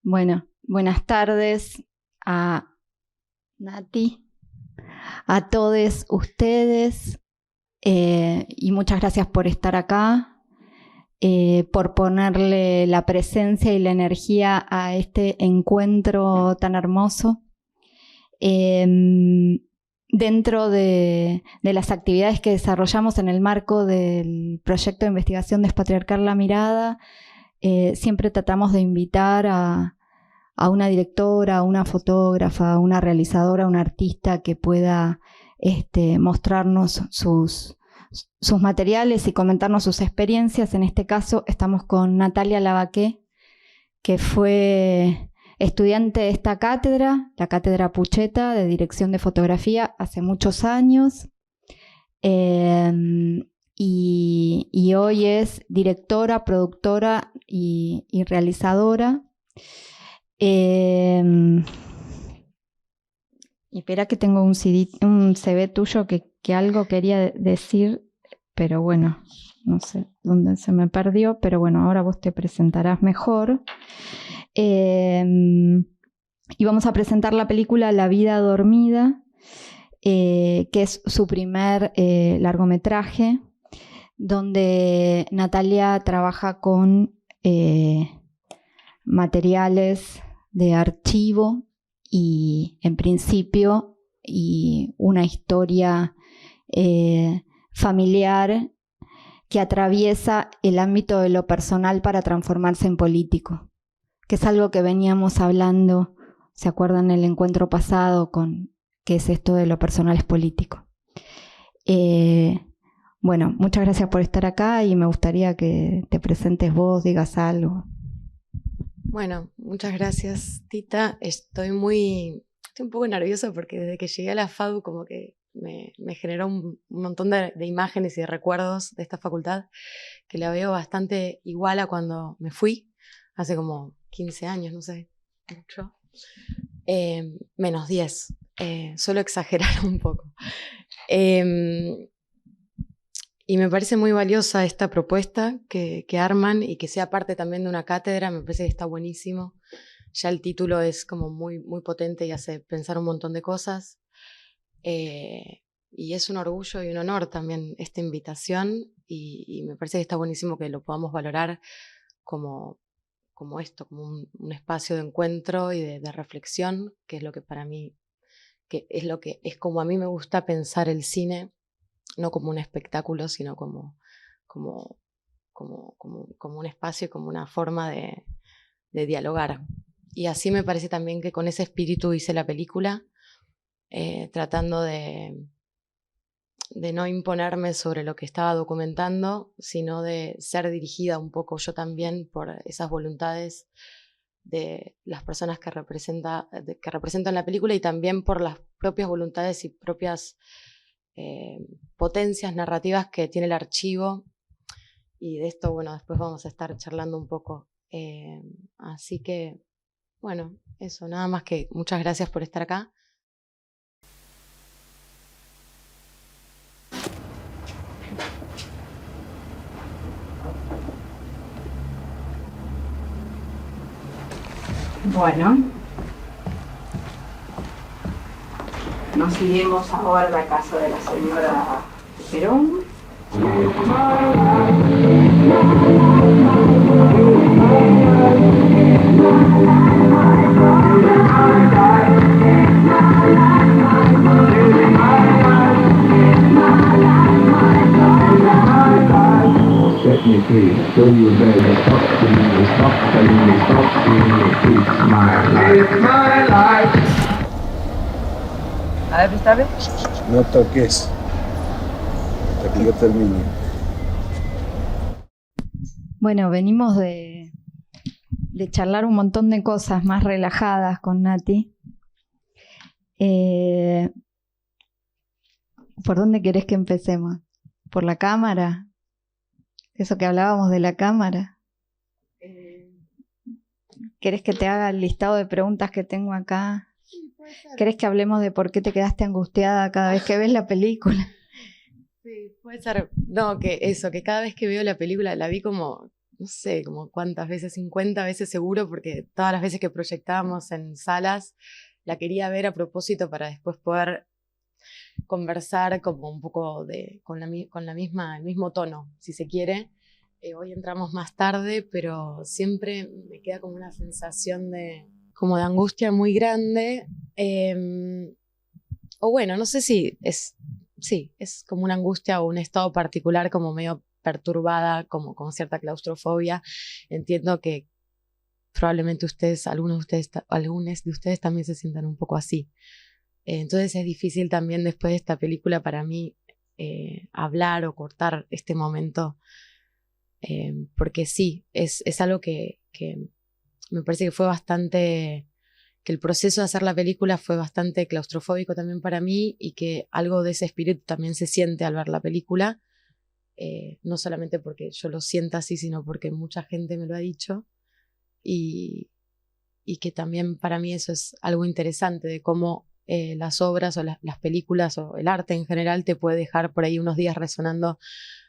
Bueno, buenas tardes a Nati, a todos ustedes, y muchas gracias por estar acá, por ponerle la presencia y la energía a este encuentro tan hermoso. Dentro de las actividades que desarrollamos en el marco del proyecto de investigación Despatriarcar la Mirada, siempre tratamos de invitar a una directora, a una fotógrafa, a una realizadora, a una artista que pueda mostrarnos sus materiales y comentarnos sus experiencias. En este caso estamos con Natalia Lavaqué, que fue estudiante de esta cátedra, la Cátedra Pucheta de Dirección de Fotografía, hace muchos años. Y hoy es directora, productora y realizadora. Espera que tengo un CV tuyo que algo quería decir, pero bueno, no sé dónde se me perdió, pero bueno, ahora vos te presentarás mejor. Y vamos a presentar la película La vida dormida, que es su primer largometraje, donde Natalia trabaja con materiales de archivo y, en principio, y una historia familiar que atraviesa el ámbito de lo personal para transformarse en político, que es algo que veníamos hablando, ¿se acuerdan el encuentro pasado con qué es esto de lo personal es político? Bueno, muchas gracias por estar acá y me gustaría que te presentes vos, digas algo. Bueno, muchas gracias, Tita. Estoy un poco nerviosa porque desde que llegué a la FADU como que me generó un montón de imágenes y de recuerdos de esta facultad que la veo bastante igual a cuando me fui, hace como 15 años, no sé, mucho. Menos 10, suelo exagerar un poco. Y me parece muy valiosa esta propuesta que arman y que sea parte también de una cátedra, me parece que está buenísimo. Ya el título es como muy, muy potente y hace pensar un montón de cosas. Y es un orgullo y un honor también esta invitación y me parece que está buenísimo que lo podamos valorar como esto, como un espacio de encuentro y de reflexión, que es lo que para mí, que es como a mí me gusta pensar el cine, no como un espectáculo, sino como un espacio, como una forma de dialogar. Y así me parece también que con ese espíritu hice la película, tratando de no imponerme sobre lo que estaba documentando, sino de ser dirigida un poco yo también por esas voluntades de las personas que representan la película y también por las propias voluntades y propias potencias narrativas que tiene el archivo, y de esto, bueno, después vamos a estar charlando un poco. Así que, bueno, eso, nada más que muchas gracias por estar acá. Bueno, nos iremos ahora a la casa de la señora Perón. Set me free, show you better. Stop telling me, stop telling me, stop telling me. It's my life. It's my life. A ver, ¿está? No toques hasta que yo termine. Bueno, venimos de charlar un montón de cosas más relajadas con Nati. ¿Por dónde querés que empecemos? ¿Por la cámara? Eso que hablábamos de la cámara. ¿Querés que te haga el listado de preguntas que tengo acá? Sí, puede ser. ¿Querés que hablemos de por qué te quedaste angustiada cada vez que ves la película? Sí, puede ser. No, que cada vez que veo la película la vi como no sé, como cuántas veces, 50 veces seguro, porque todas las veces que proyectábamos en salas la quería ver a propósito para después poder conversar como un poco con la misma, el mismo tono, si se quiere. Hoy entramos más tarde, pero siempre me queda como una sensación como de angustia muy grande. O bueno, no sé si es como una angustia o un estado particular como medio perturbada, como con cierta claustrofobia. Entiendo que probablemente algunos de ustedes también se sientan un poco así. Entonces es difícil también después de esta película para mí hablar o cortar este momento, porque sí, es algo que me parece que fue bastante, que el proceso de hacer la película fue bastante claustrofóbico también para mí y que algo de ese espíritu también se siente al ver la película, no solamente porque yo lo sienta así, sino porque mucha gente me lo ha dicho y que también para mí eso es algo interesante de cómo las obras o las películas o el arte en general te puede dejar por ahí unos días resonando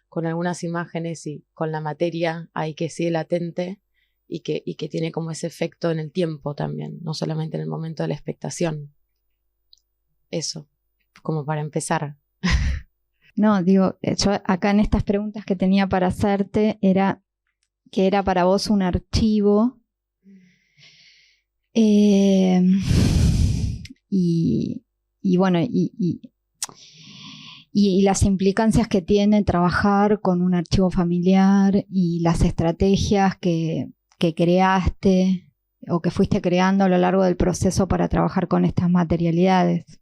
con algunas imágenes y con la materia ahí que sigue latente y que tiene como ese efecto en el tiempo también, no solamente en el momento de la expectación. Eso, como para empezar. No, digo, yo acá en estas preguntas que tenía para hacerte era que era para vos un archivo y bueno, y las implicancias que tiene trabajar con un archivo familiar y las estrategias que creaste o que fuiste creando a lo largo del proceso para trabajar con estas materialidades.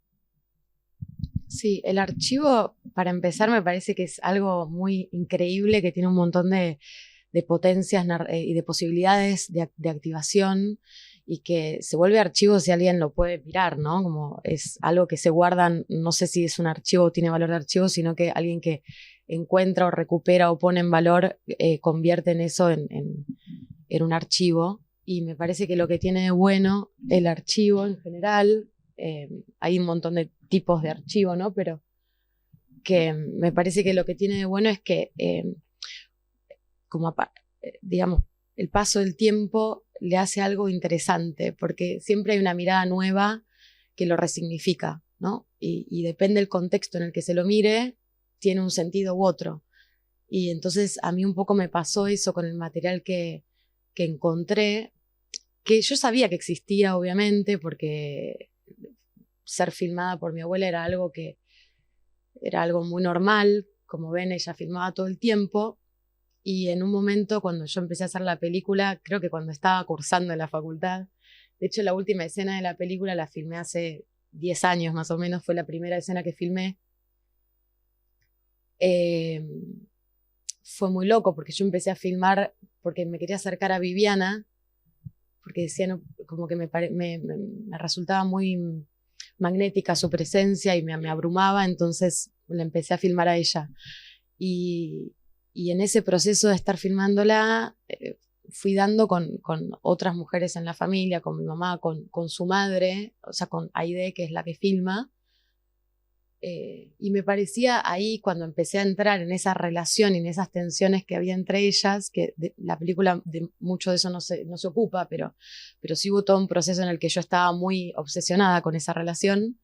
Sí, el archivo, para empezar, me parece que es algo muy increíble, que tiene un montón de potencias y de posibilidades de activación, y que se vuelve archivo si alguien lo puede mirar, ¿no? Como es algo que se guarda, no sé si es un archivo o tiene valor de archivo, sino que alguien que encuentra o recupera o pone en valor, convierte en eso en un archivo. Y me parece que lo que tiene de bueno el archivo en general, hay un montón de tipos de archivo, ¿no? Pero que me parece que lo que tiene de bueno es que, digamos, el paso del tiempo le hace algo interesante, porque siempre hay una mirada nueva que lo resignifica, ¿no? Y depende del contexto en el que se lo mire, tiene un sentido u otro. Y entonces a mí un poco me pasó eso con el material que encontré, que yo sabía que existía, obviamente, porque ser filmada por mi abuela era algo muy normal. Como ven, ella filmaba todo el tiempo. Y en un momento, cuando yo empecé a hacer la película, creo que cuando estaba cursando en la facultad, de hecho la última escena de la película la filmé hace 10 años más o menos, fue la primera escena que filmé. Fue muy loco porque yo empecé a filmar porque me quería acercar a Viviana, porque decía, no, como que me resultaba muy magnética su presencia y me abrumaba, entonces la empecé a filmar a ella. Y en ese proceso de estar filmándola, fui dando con otras mujeres en la familia, con mi mamá, con su madre, o sea, con Aide, que es la que filma. Y me parecía ahí, cuando empecé a entrar en esa relación y en esas tensiones que había entre ellas, que la película de mucho de eso no se ocupa, pero sí hubo todo un proceso en el que yo estaba muy obsesionada con esa relación.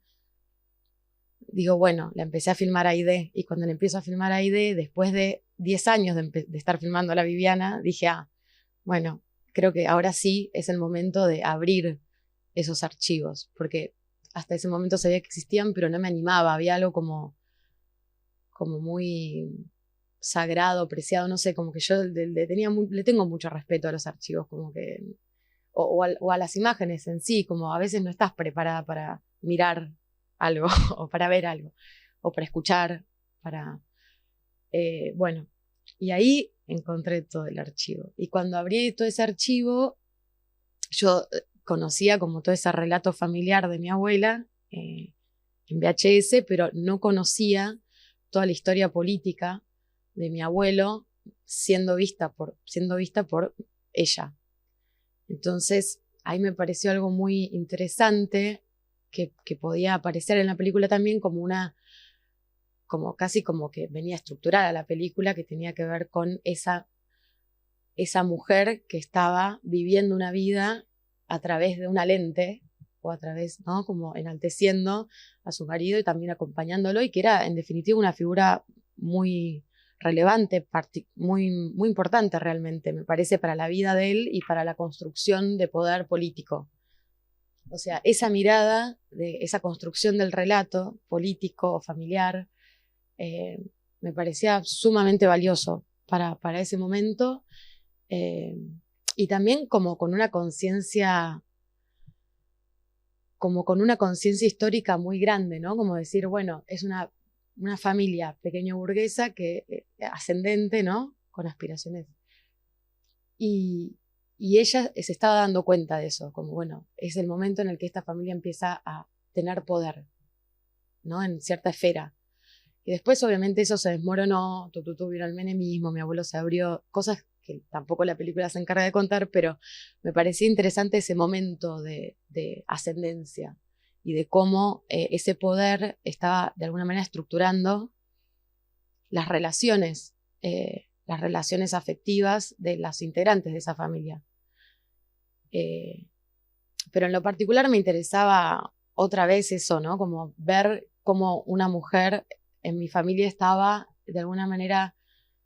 Digo, bueno, la empecé a filmar a Aide, y cuando la empiezo a filmar a Aide, después de 10 años de estar filmando a la Viviana, dije, bueno, creo que ahora sí es el momento de abrir esos archivos, porque hasta ese momento sabía que existían, pero no me animaba, había algo como muy sagrado, preciado, no sé, como que yo le tengo mucho respeto a los archivos, como que, o a las imágenes en sí, como a veces no estás preparada para mirar algo, o para ver algo, o para escuchar, bueno, y ahí encontré todo el archivo. Y cuando abrí todo ese archivo, yo conocía como todo ese relato familiar de mi abuela en VHS, pero no conocía toda la historia política de mi abuelo siendo vista por ella. Entonces, ahí me pareció algo muy interesante que podía aparecer en la película también como casi como que venía estructurada la película, que tenía que ver con esa esa mujer que estaba viviendo una vida a través de una lente, o a través, ¿no? Como enalteciendo a su marido y también acompañándolo, y que era en definitiva una figura muy relevante, muy, muy importante realmente, me parece, para la vida de él y para la construcción de poder político. O sea, esa mirada, de esa construcción del relato político o familiar, me parecía sumamente valioso para ese momento, y también como con una conciencia histórica muy grande, ¿no? Como decir, bueno, es una familia pequeño burguesa ascendente, ¿no? Con aspiraciones. Y ella se estaba dando cuenta de eso, como bueno, es el momento en el que esta familia empieza a tener poder, ¿no? En cierta esfera. Y después obviamente eso se desmoronó, vino el menemismo, mi abuelo se abrió, cosas que tampoco la película se encarga de contar, pero me parecía interesante ese momento de ascendencia y de cómo ese poder estaba de alguna manera estructurando las relaciones afectivas de las integrantes de esa familia. Pero en lo particular me interesaba otra vez eso, ¿no? Como ver cómo una mujer en mi familia estaba de alguna manera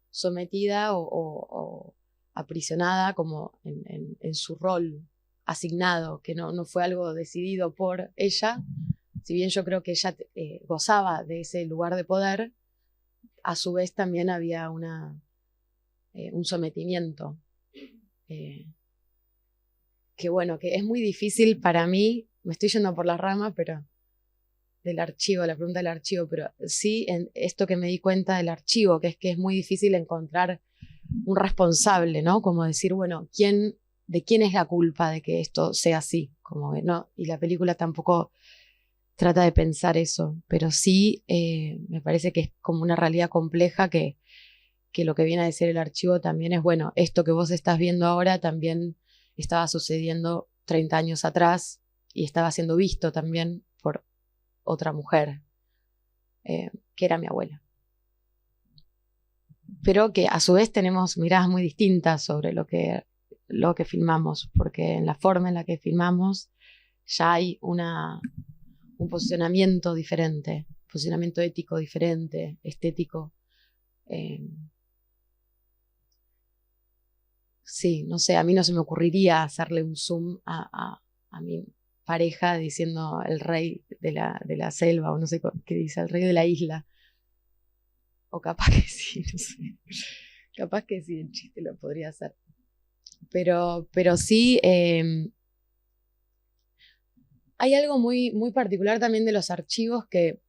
sometida o aprisionada como en su rol asignado, que no fue algo decidido por ella. Si bien yo creo que ella gozaba de ese lugar de poder, a su vez también había un sometimiento que bueno, que es muy difícil para mí, me estoy yendo por las ramas, pero del archivo, la pregunta del archivo, pero sí en esto que me di cuenta del archivo, que es muy difícil encontrar un responsable, ¿no? Como decir, bueno, ¿de quién es la culpa de que esto sea así? Como que no, y la película tampoco trata de pensar eso, pero sí me parece que es como una realidad compleja que lo que viene a decir el archivo también es, bueno, esto que vos estás viendo ahora también estaba sucediendo 30 años atrás y estaba siendo visto también por otra mujer, que era mi abuela. Pero que a su vez tenemos miradas muy distintas sobre lo que filmamos, porque en la forma en la que filmamos ya hay un posicionamiento diferente, posicionamiento ético diferente, estético. Sí, no sé, a mí no se me ocurriría hacerle un zoom a mi pareja diciendo el rey de la selva, o no sé qué dice, el rey de la isla. O capaz que sí, no sé. Capaz que sí, el chiste lo podría hacer. Pero sí, hay algo muy, muy particular también de los archivos que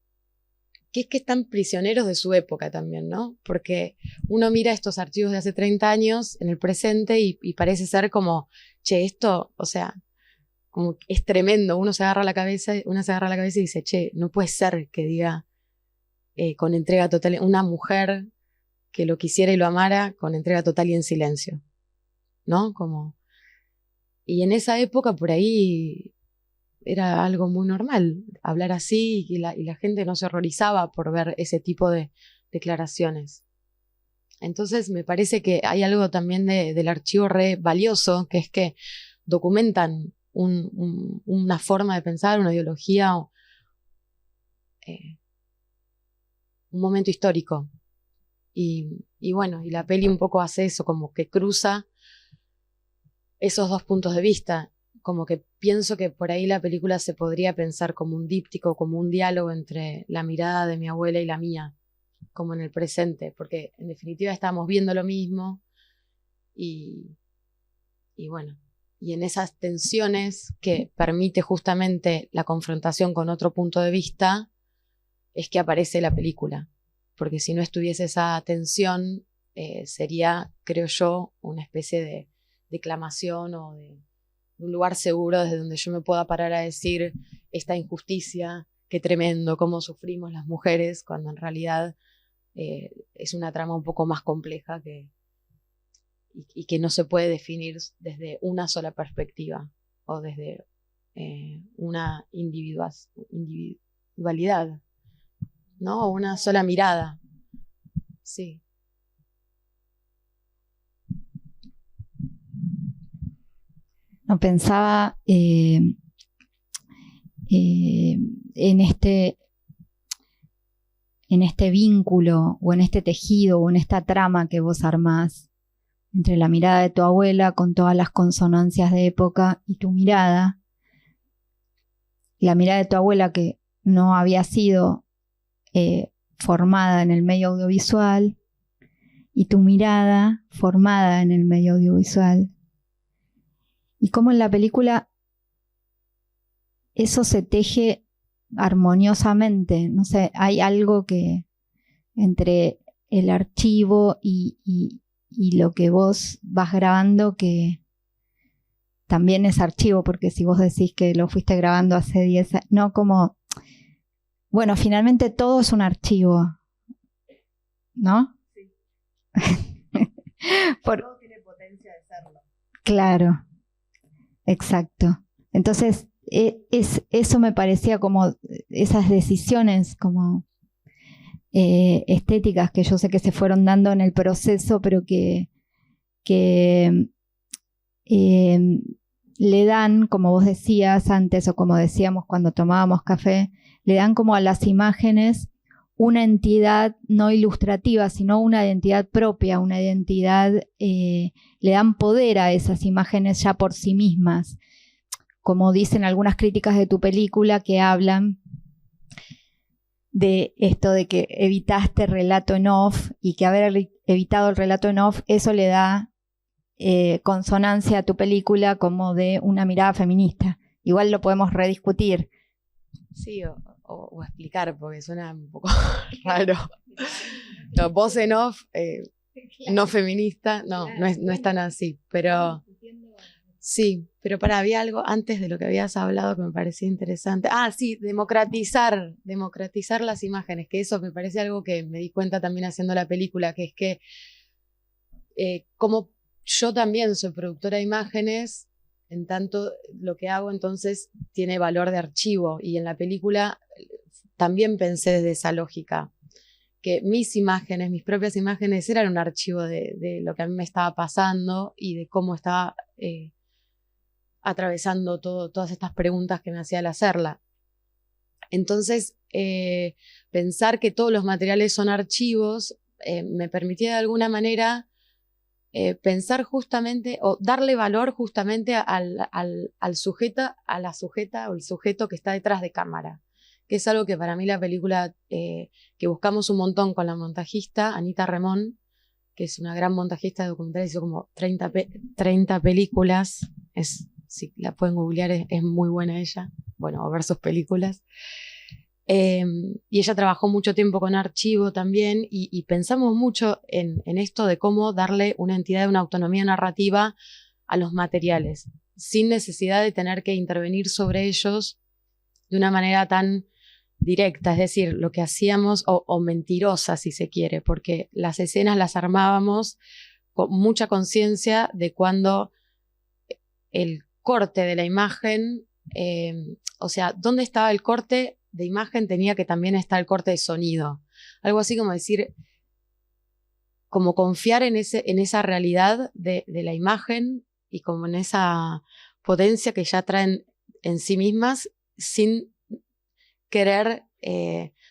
es que están prisioneros de su época también, ¿no? Porque uno mira estos archivos de hace 30 años en el presente y parece ser como, che, esto, o sea, como es tremendo. Una se agarra la cabeza y dice, che, no puede ser que diga con entrega total, una mujer que lo quisiera y lo amara con entrega total y en silencio, ¿no? Como, y en esa época por ahí era algo muy normal hablar así y la gente no se horrorizaba por ver ese tipo de declaraciones. Entonces me parece que hay algo también del archivo re valioso, que es que documentan una forma de pensar, una ideología, un momento histórico. Y bueno, y la peli un poco hace eso, como que cruza esos dos puntos de vista. Como que pienso que por ahí la película se podría pensar como un díptico, como un diálogo entre la mirada de mi abuela y la mía, como en el presente, porque en definitiva estábamos viendo lo mismo y bueno, y en esas tensiones que permite justamente la confrontación con otro punto de vista es que aparece la película, porque si no estuviese esa tensión sería, creo yo, una especie de declamación o de un lugar seguro desde donde yo me pueda parar a decir esta injusticia, qué tremendo, cómo sufrimos las mujeres, cuando en realidad es una trama un poco más compleja y que no se puede definir desde una sola perspectiva o desde una individualidad, ¿no? Una sola mirada. Sí. No pensaba en este vínculo o en este tejido o en esta trama que vos armás entre la mirada de tu abuela con todas las consonancias de época y tu mirada. La mirada de tu abuela que no había sido formada en el medio audiovisual y tu mirada formada en el medio audiovisual. Y cómo en la película eso se teje armoniosamente. No sé, hay algo que entre el archivo y lo que vos vas grabando que también es archivo, porque si vos decís que lo fuiste grabando hace 10 años, no como... Bueno, finalmente todo es un archivo, ¿no? Sí. Todo tiene potencia de serlo. Claro, exacto. Entonces, eso me parecía como esas decisiones como estéticas que yo sé que se fueron dando en el proceso, pero que le dan, como vos decías antes o como decíamos cuando tomábamos café, le dan como a las imágenes una entidad no ilustrativa, sino una identidad propia, una identidad, le dan poder a esas imágenes ya por sí mismas. Como dicen algunas críticas de tu película que hablan de esto de que evitaste relato en off y que haber evitado el relato en off, eso le da consonancia a tu película como de una mirada feminista. Igual lo podemos rediscutir. Sí, o explicar, porque suena un poco raro. No, voz en off, no feminista, no es tan así, pero sí, pero había algo antes de lo que habías hablado que me parecía interesante. Ah, sí, democratizar las imágenes, que eso me parece algo que me di cuenta también haciendo la película, que es que como yo también soy productora de imágenes, en tanto lo que hago entonces tiene valor de archivo, y en la película también pensé desde esa lógica, que mis imágenes, mis propias imágenes eran un archivo de lo que a mí me estaba pasando y de cómo estaba atravesando todas estas preguntas que me hacía al hacerla. Entonces, pensar que todos los materiales son archivos me permitía de alguna manera pensar justamente o darle valor justamente al sujeto, a la sujeta o el sujeto que está detrás de cámara, que es algo que para mí la película que buscamos un montón con la montajista Anita Remón, que es una gran montajista de documentales, hizo como 30 películas, si la pueden googlear es muy buena ella, bueno, o ver sus películas. Y ella trabajó mucho tiempo con archivo también y pensamos mucho en esto de cómo darle una entidad, una autonomía narrativa a los materiales, sin necesidad de tener que intervenir sobre ellos de una manera tan directa, es decir, lo que hacíamos, o mentirosa si se quiere, porque las escenas las armábamos con mucha conciencia de cuando el corte de la imagen, o sea, dónde estaba el corte de imagen tenía que también estar el corte de sonido. Algo así como decir, como confiar en esa realidad de la imagen y como en esa potencia que ya traen en sí mismas sin querer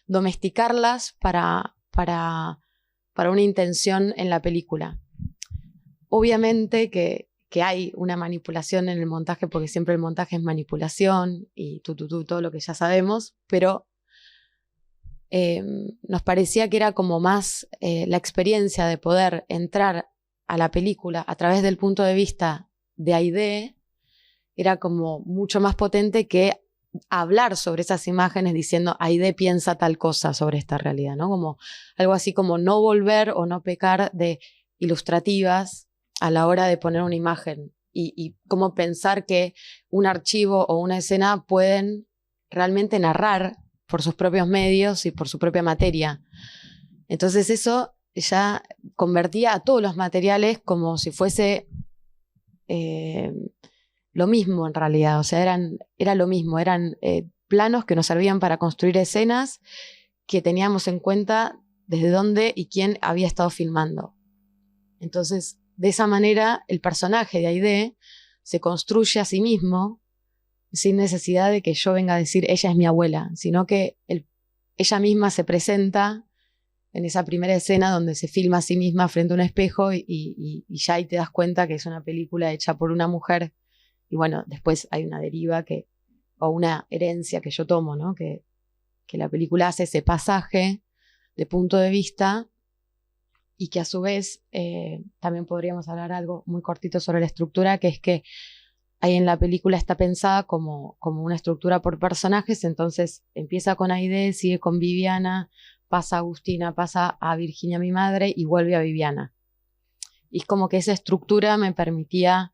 domesticarlas para una intención en la película. Obviamente que hay una manipulación en el montaje, porque siempre el montaje es manipulación y todo lo que ya sabemos, pero nos parecía que era como más la experiencia de poder entrar a la película a través del punto de vista de Aidé, era como mucho más potente que hablar sobre esas imágenes diciendo Aidé piensa tal cosa sobre esta realidad, ¿no? Como algo así como no volver o no pecar de ilustrativas a la hora de poner una imagen y cómo pensar que un archivo o una escena pueden realmente narrar por sus propios medios y por su propia materia. Entonces eso ya convertía a todos los materiales como si fuese lo mismo en realidad, o sea, era lo mismo, eran planos que nos servían para construir escenas que teníamos en cuenta desde dónde y quién había estado filmando. Entonces, de esa manera, el personaje de Aidé se construye a sí mismo sin necesidad de que yo venga a decir ella es mi abuela, sino que ella misma se presenta en esa primera escena donde se filma a sí misma frente a un espejo y ya ahí te das cuenta que es una película hecha por una mujer. Y bueno, después hay una deriva o una herencia que yo tomo, ¿no? Que la película hace ese pasaje de punto de vista y que a su vez también podríamos hablar algo muy cortito sobre la estructura, que es que ahí en la película está pensada como una estructura por personajes, entonces empieza con Aide, sigue con Viviana, pasa a Agustina, pasa a Virginia, mi madre, y vuelve a Viviana. Y es como que esa estructura me permitía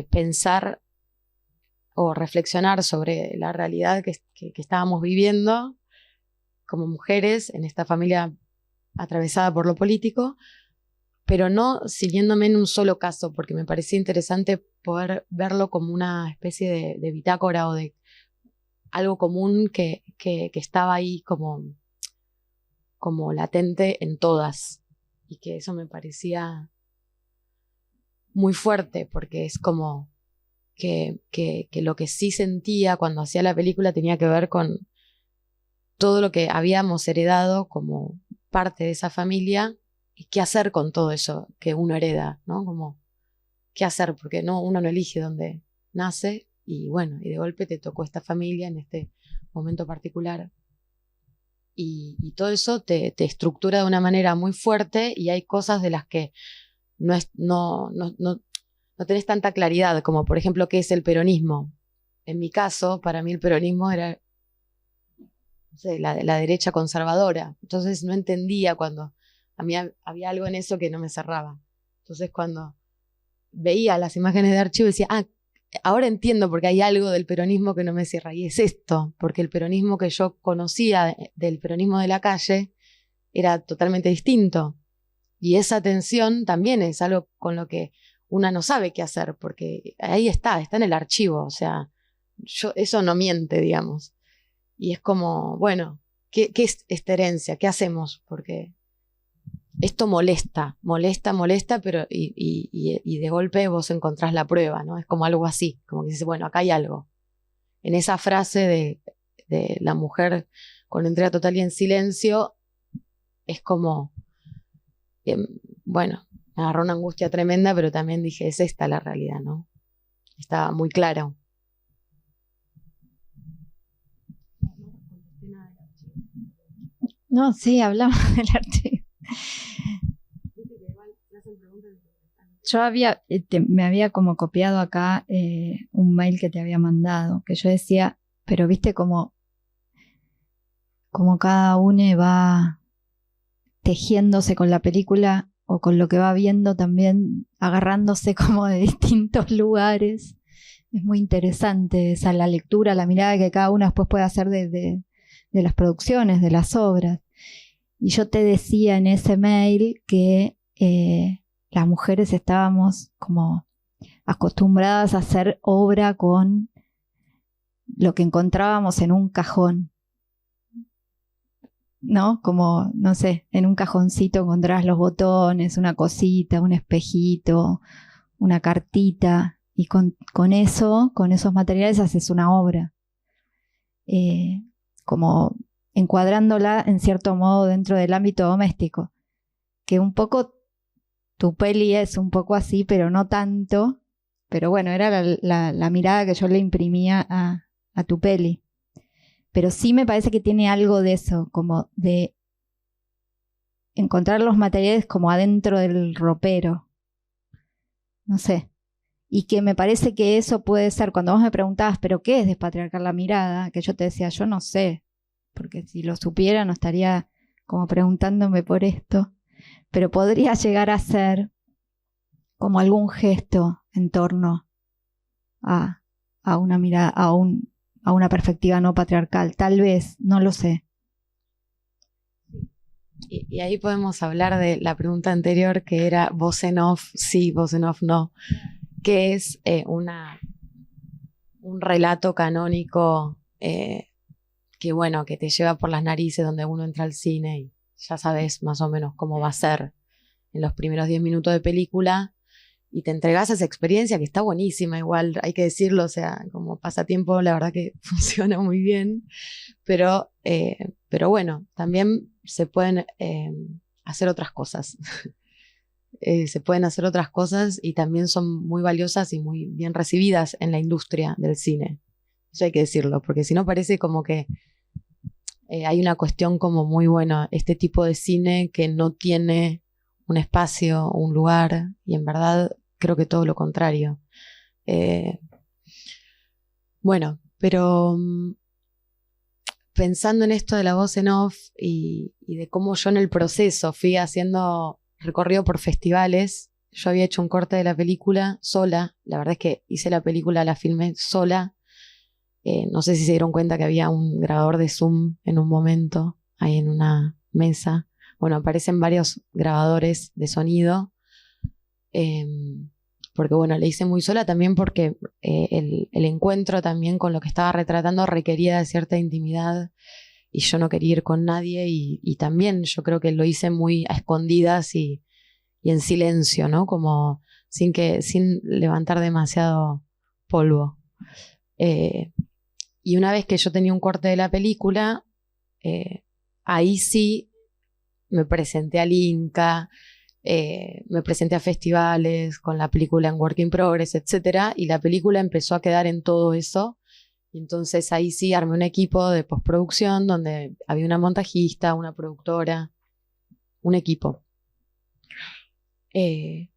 pensar o reflexionar sobre la realidad que estábamos viviendo como mujeres en esta familia atravesada por lo político, pero no siguiéndome en un solo caso, porque me parecía interesante poder verlo como una especie de bitácora o de algo común que estaba ahí como latente en todas, y que eso me parecía muy fuerte, porque es como que lo que sí sentía cuando hacía la película tenía que ver con todo lo que habíamos heredado como parte de esa familia y qué hacer con todo eso que uno hereda, ¿no? Como qué hacer, porque uno no elige dónde nace y bueno, y de golpe te tocó esta familia en este momento particular. Y todo eso te estructura de una manera muy fuerte y hay cosas de las que no tenés tanta claridad, como por ejemplo qué es el peronismo. En mi caso, para mí el peronismo era, no sé, la derecha conservadora. Entonces no entendía cuando a mí había algo en eso que no me cerraba. Entonces cuando veía las imágenes de archivo decía, ahora entiendo porque hay algo del peronismo que no me cierra. Y es esto, porque el peronismo que yo conocía del peronismo de la calle era totalmente distinto. Y esa tensión también es algo con lo que una no sabe qué hacer, porque ahí está en el archivo. O sea, eso no miente, digamos. Y es como, bueno, ¿qué es esta herencia? ¿Qué hacemos? Porque esto molesta, pero y de golpe vos encontrás la prueba, ¿no? Es como algo así, como que dices, bueno, acá hay algo. En esa frase de la mujer con entrega total y en silencio, es como, bueno, me agarró una angustia tremenda, pero también dije, es esta la realidad, ¿no? Estaba muy claro. No, sí, hablamos del archivo. Yo me había como copiado acá un mail que te había mandado, que yo decía, pero viste como cada uno va tejiéndose con la película o con lo que va viendo también, agarrándose como de distintos lugares. Es muy interesante esa la lectura, la mirada que cada uno después puede hacer de las producciones, de las obras. Y yo te decía en ese mail que las mujeres estábamos como acostumbradas a hacer obra con lo que encontrábamos en un cajón, ¿no? Como, no sé, en un cajoncito encontrabas los botones, una cosita, un espejito, una cartita, y con eso, con esos materiales haces una obra. Como encuadrándola en cierto modo dentro del ámbito doméstico, que un poco tu peli es un poco así, pero no tanto, pero bueno, era la mirada que yo le imprimía a tu peli. Pero sí me parece que tiene algo de eso, como de encontrar los materiales como adentro del ropero, no sé. Y que me parece que eso puede ser, cuando vos me preguntabas, ¿pero qué es despatriarcar la mirada? Que yo te decía, yo no sé, porque si lo supiera no estaría como preguntándome por esto, pero podría llegar a ser como algún gesto en torno a una mirada, a una perspectiva no patriarcal, tal vez, no lo sé. Y ahí podemos hablar de la pregunta anterior, que era voz en off, sí, voz en off, no, que es un relato canónico que bueno, que te lleva por las narices donde uno entra al cine y ya sabes más o menos cómo va a ser en los primeros 10 minutos de película, y te entregás a esa experiencia que está buenísima igual, hay que decirlo, o sea, como pasatiempo la verdad que funciona muy bien, pero bueno, también se pueden hacer otras cosas. Se pueden hacer otras cosas y también son muy valiosas y muy bien recibidas en la industria del cine. Eso hay que decirlo, porque si no parece como que hay una cuestión como muy buena, este tipo de cine que no tiene un espacio, un lugar, y en verdad creo que todo lo contrario. Bueno, pero pensando en esto de la voz en off y de cómo yo en el proceso fui haciendo recorrido por festivales, yo había hecho un corte de la película sola, la verdad es que hice la película, la filmé sola, no sé si se dieron cuenta que había un grabador de Zoom en un momento, ahí en una mesa. Bueno, aparecen varios grabadores de sonido, porque bueno, le hice muy sola también porque el encuentro también con lo que estaba retratando requería de cierta intimidad y yo no quería ir con nadie y también yo creo que lo hice muy a escondidas y en silencio, ¿no? Como sin levantar demasiado polvo. Y una vez que yo tenía un corte de la película, ahí sí me presenté al Inca, me presenté a festivales con la película en Work in Progress, etc. Y la película empezó a quedar en todo eso. Y entonces ahí sí armé un equipo de postproducción donde había una montajista, una productora, un equipo. Que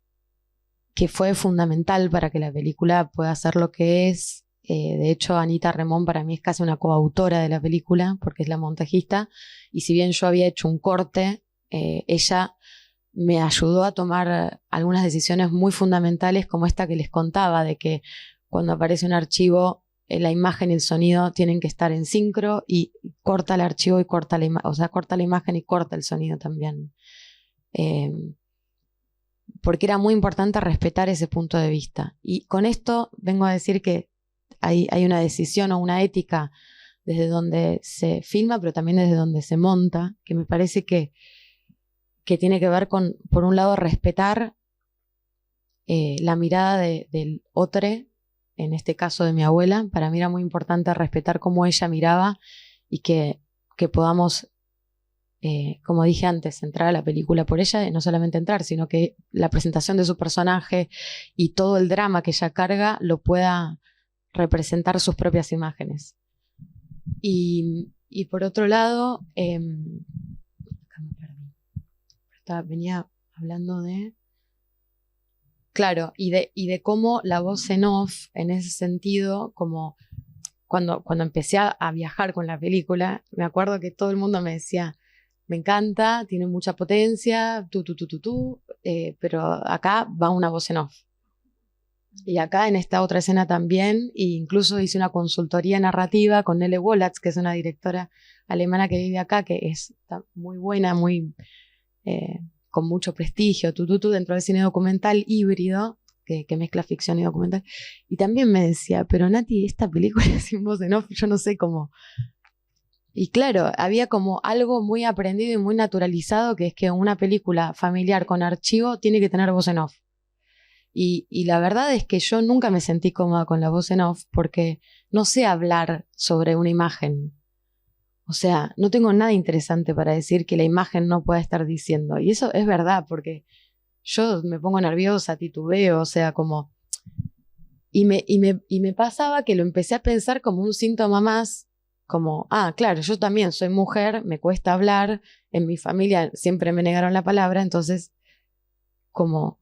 fue fundamental para que la película pueda ser lo que es. De hecho, Anita Remón para mí es casi una coautora de la película porque es la montajista. Y si bien yo había hecho un corte, ella me ayudó a tomar algunas decisiones muy fundamentales como esta que les contaba, de que cuando aparece un archivo, la imagen y el sonido tienen que estar en sincro y corta el archivo y corta la imagen, o sea, corta la imagen y corta el sonido también. Porque era muy importante respetar ese punto de vista. Y con esto vengo a decir que hay una decisión o una ética desde donde se filma, pero también desde donde se monta, que me parece que tiene que ver con, por un lado, respetar la mirada del otro, en este caso de mi abuela. Para mí era muy importante respetar cómo ella miraba y que podamos, como dije antes, entrar a la película por ella, y no solamente entrar, sino que la presentación de su personaje y todo el drama que ella carga lo pueda representar sus propias imágenes. Y por otro lado, acá me perdí. Venía hablando de... Claro, y de cómo la voz en off, en ese sentido, como cuando empecé a viajar con la película, me acuerdo que todo el mundo me decía, me encanta, tiene mucha potencia, pero acá va una voz en off. Y acá en esta otra escena también, e incluso hice una consultoría narrativa con Nele Wollatz, que es una directora alemana que vive acá, que está muy buena, muy con mucho prestigio, dentro del cine documental híbrido, que mezcla ficción y documental. Y también me decía, pero Nati, esta película sin voz en off, yo no sé cómo. Y claro, había como algo muy aprendido y muy naturalizado, que es que una película familiar con archivo tiene que tener voz en off. Y la verdad es que yo nunca me sentí cómoda con la voz en off porque no sé hablar sobre una imagen. O sea, no tengo nada interesante para decir que la imagen no pueda estar diciendo. Y eso es verdad, porque yo me pongo nerviosa, titubeo, o sea, como... Y me pasaba que lo empecé a pensar como un síntoma más, como, claro, yo también soy mujer, me cuesta hablar, en mi familia siempre me negaron la palabra, entonces, como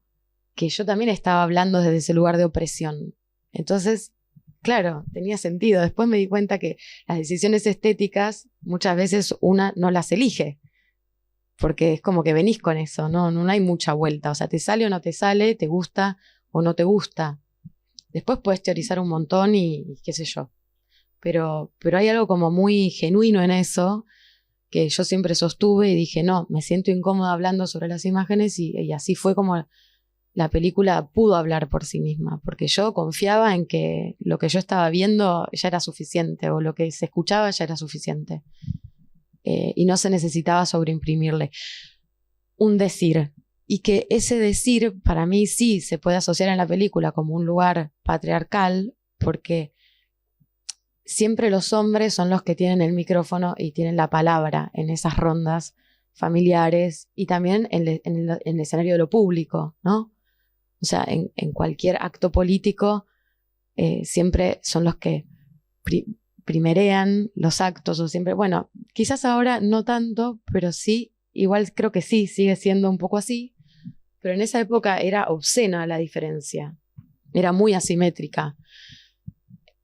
que yo también estaba hablando desde ese lugar de opresión. Entonces, claro, tenía sentido. Después me di cuenta que las decisiones estéticas muchas veces una no las elige, porque es como que venís con eso, no hay mucha vuelta. O sea, te sale o no te sale, te gusta o no te gusta. Después puedes teorizar un montón y qué sé yo. Pero hay algo como muy genuino en eso que yo siempre sostuve y dije, no, me siento incómoda hablando sobre las imágenes y así fue como la película pudo hablar por sí misma, porque yo confiaba en que lo que yo estaba viendo ya era suficiente, o lo que se escuchaba ya era suficiente, y no se necesitaba sobreimprimirle. Un decir, Y que ese decir, para mí sí se puede asociar en la película como un lugar patriarcal, porque siempre los hombres son los que tienen el micrófono y tienen la palabra en esas rondas familiares y también en el escenario de lo público, ¿no? O sea, en cualquier acto político siempre son los que primerean los actos, o siempre, bueno, quizás ahora no tanto, pero sí, igual creo que sí, sigue siendo un poco así, pero en esa época era obscena la diferencia, era muy asimétrica.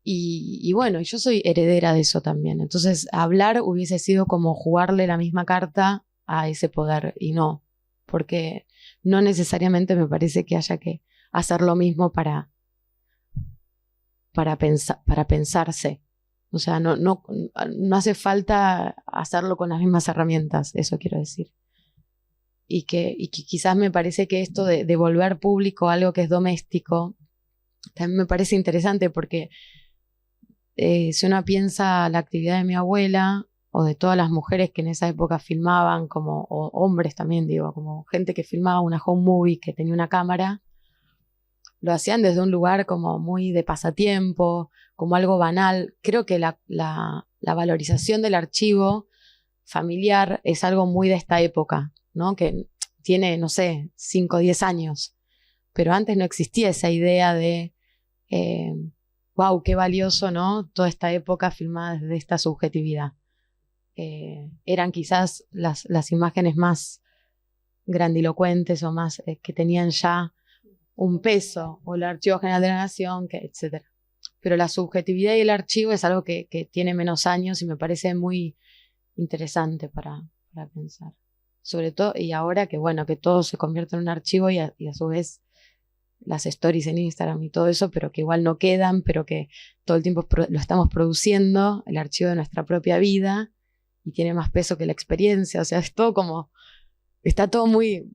Y bueno, yo soy heredera de eso también. Entonces, hablar hubiese sido como jugarle la misma carta a ese poder, y no, porque no necesariamente me parece que haya que hacer lo mismo para pensarse. O sea, no hace falta hacerlo con las mismas herramientas, eso quiero decir. Y que quizás me parece que esto de volver público algo que es doméstico, también me parece interesante porque si uno piensa la actividad de mi abuela o de todas las mujeres que en esa época filmaban, o hombres también, digo, como gente que filmaba una home movie, que tenía una cámara, lo hacían desde un lugar como muy de pasatiempo, como algo banal. Creo que la valorización del archivo familiar es algo muy de esta época, ¿no? Que tiene, no sé, 5 o 10 años, pero antes no existía esa idea de wow, qué valioso, ¿no? Toda esta época filmada desde esta subjetividad. Eran quizás las imágenes más grandilocuentes o más que tenían ya un peso, o el Archivo General de la Nación, etc. Pero la subjetividad y el archivo es algo que tiene menos años y me parece muy interesante para pensar. Sobre todo, y ahora que bueno, que todo se convierte en un archivo y a su vez las stories en Instagram y todo eso, pero que igual no quedan, pero que todo el tiempo lo estamos produciendo, el archivo de nuestra propia vida, y tiene más peso que la experiencia. O sea, es todo como, está todo muy,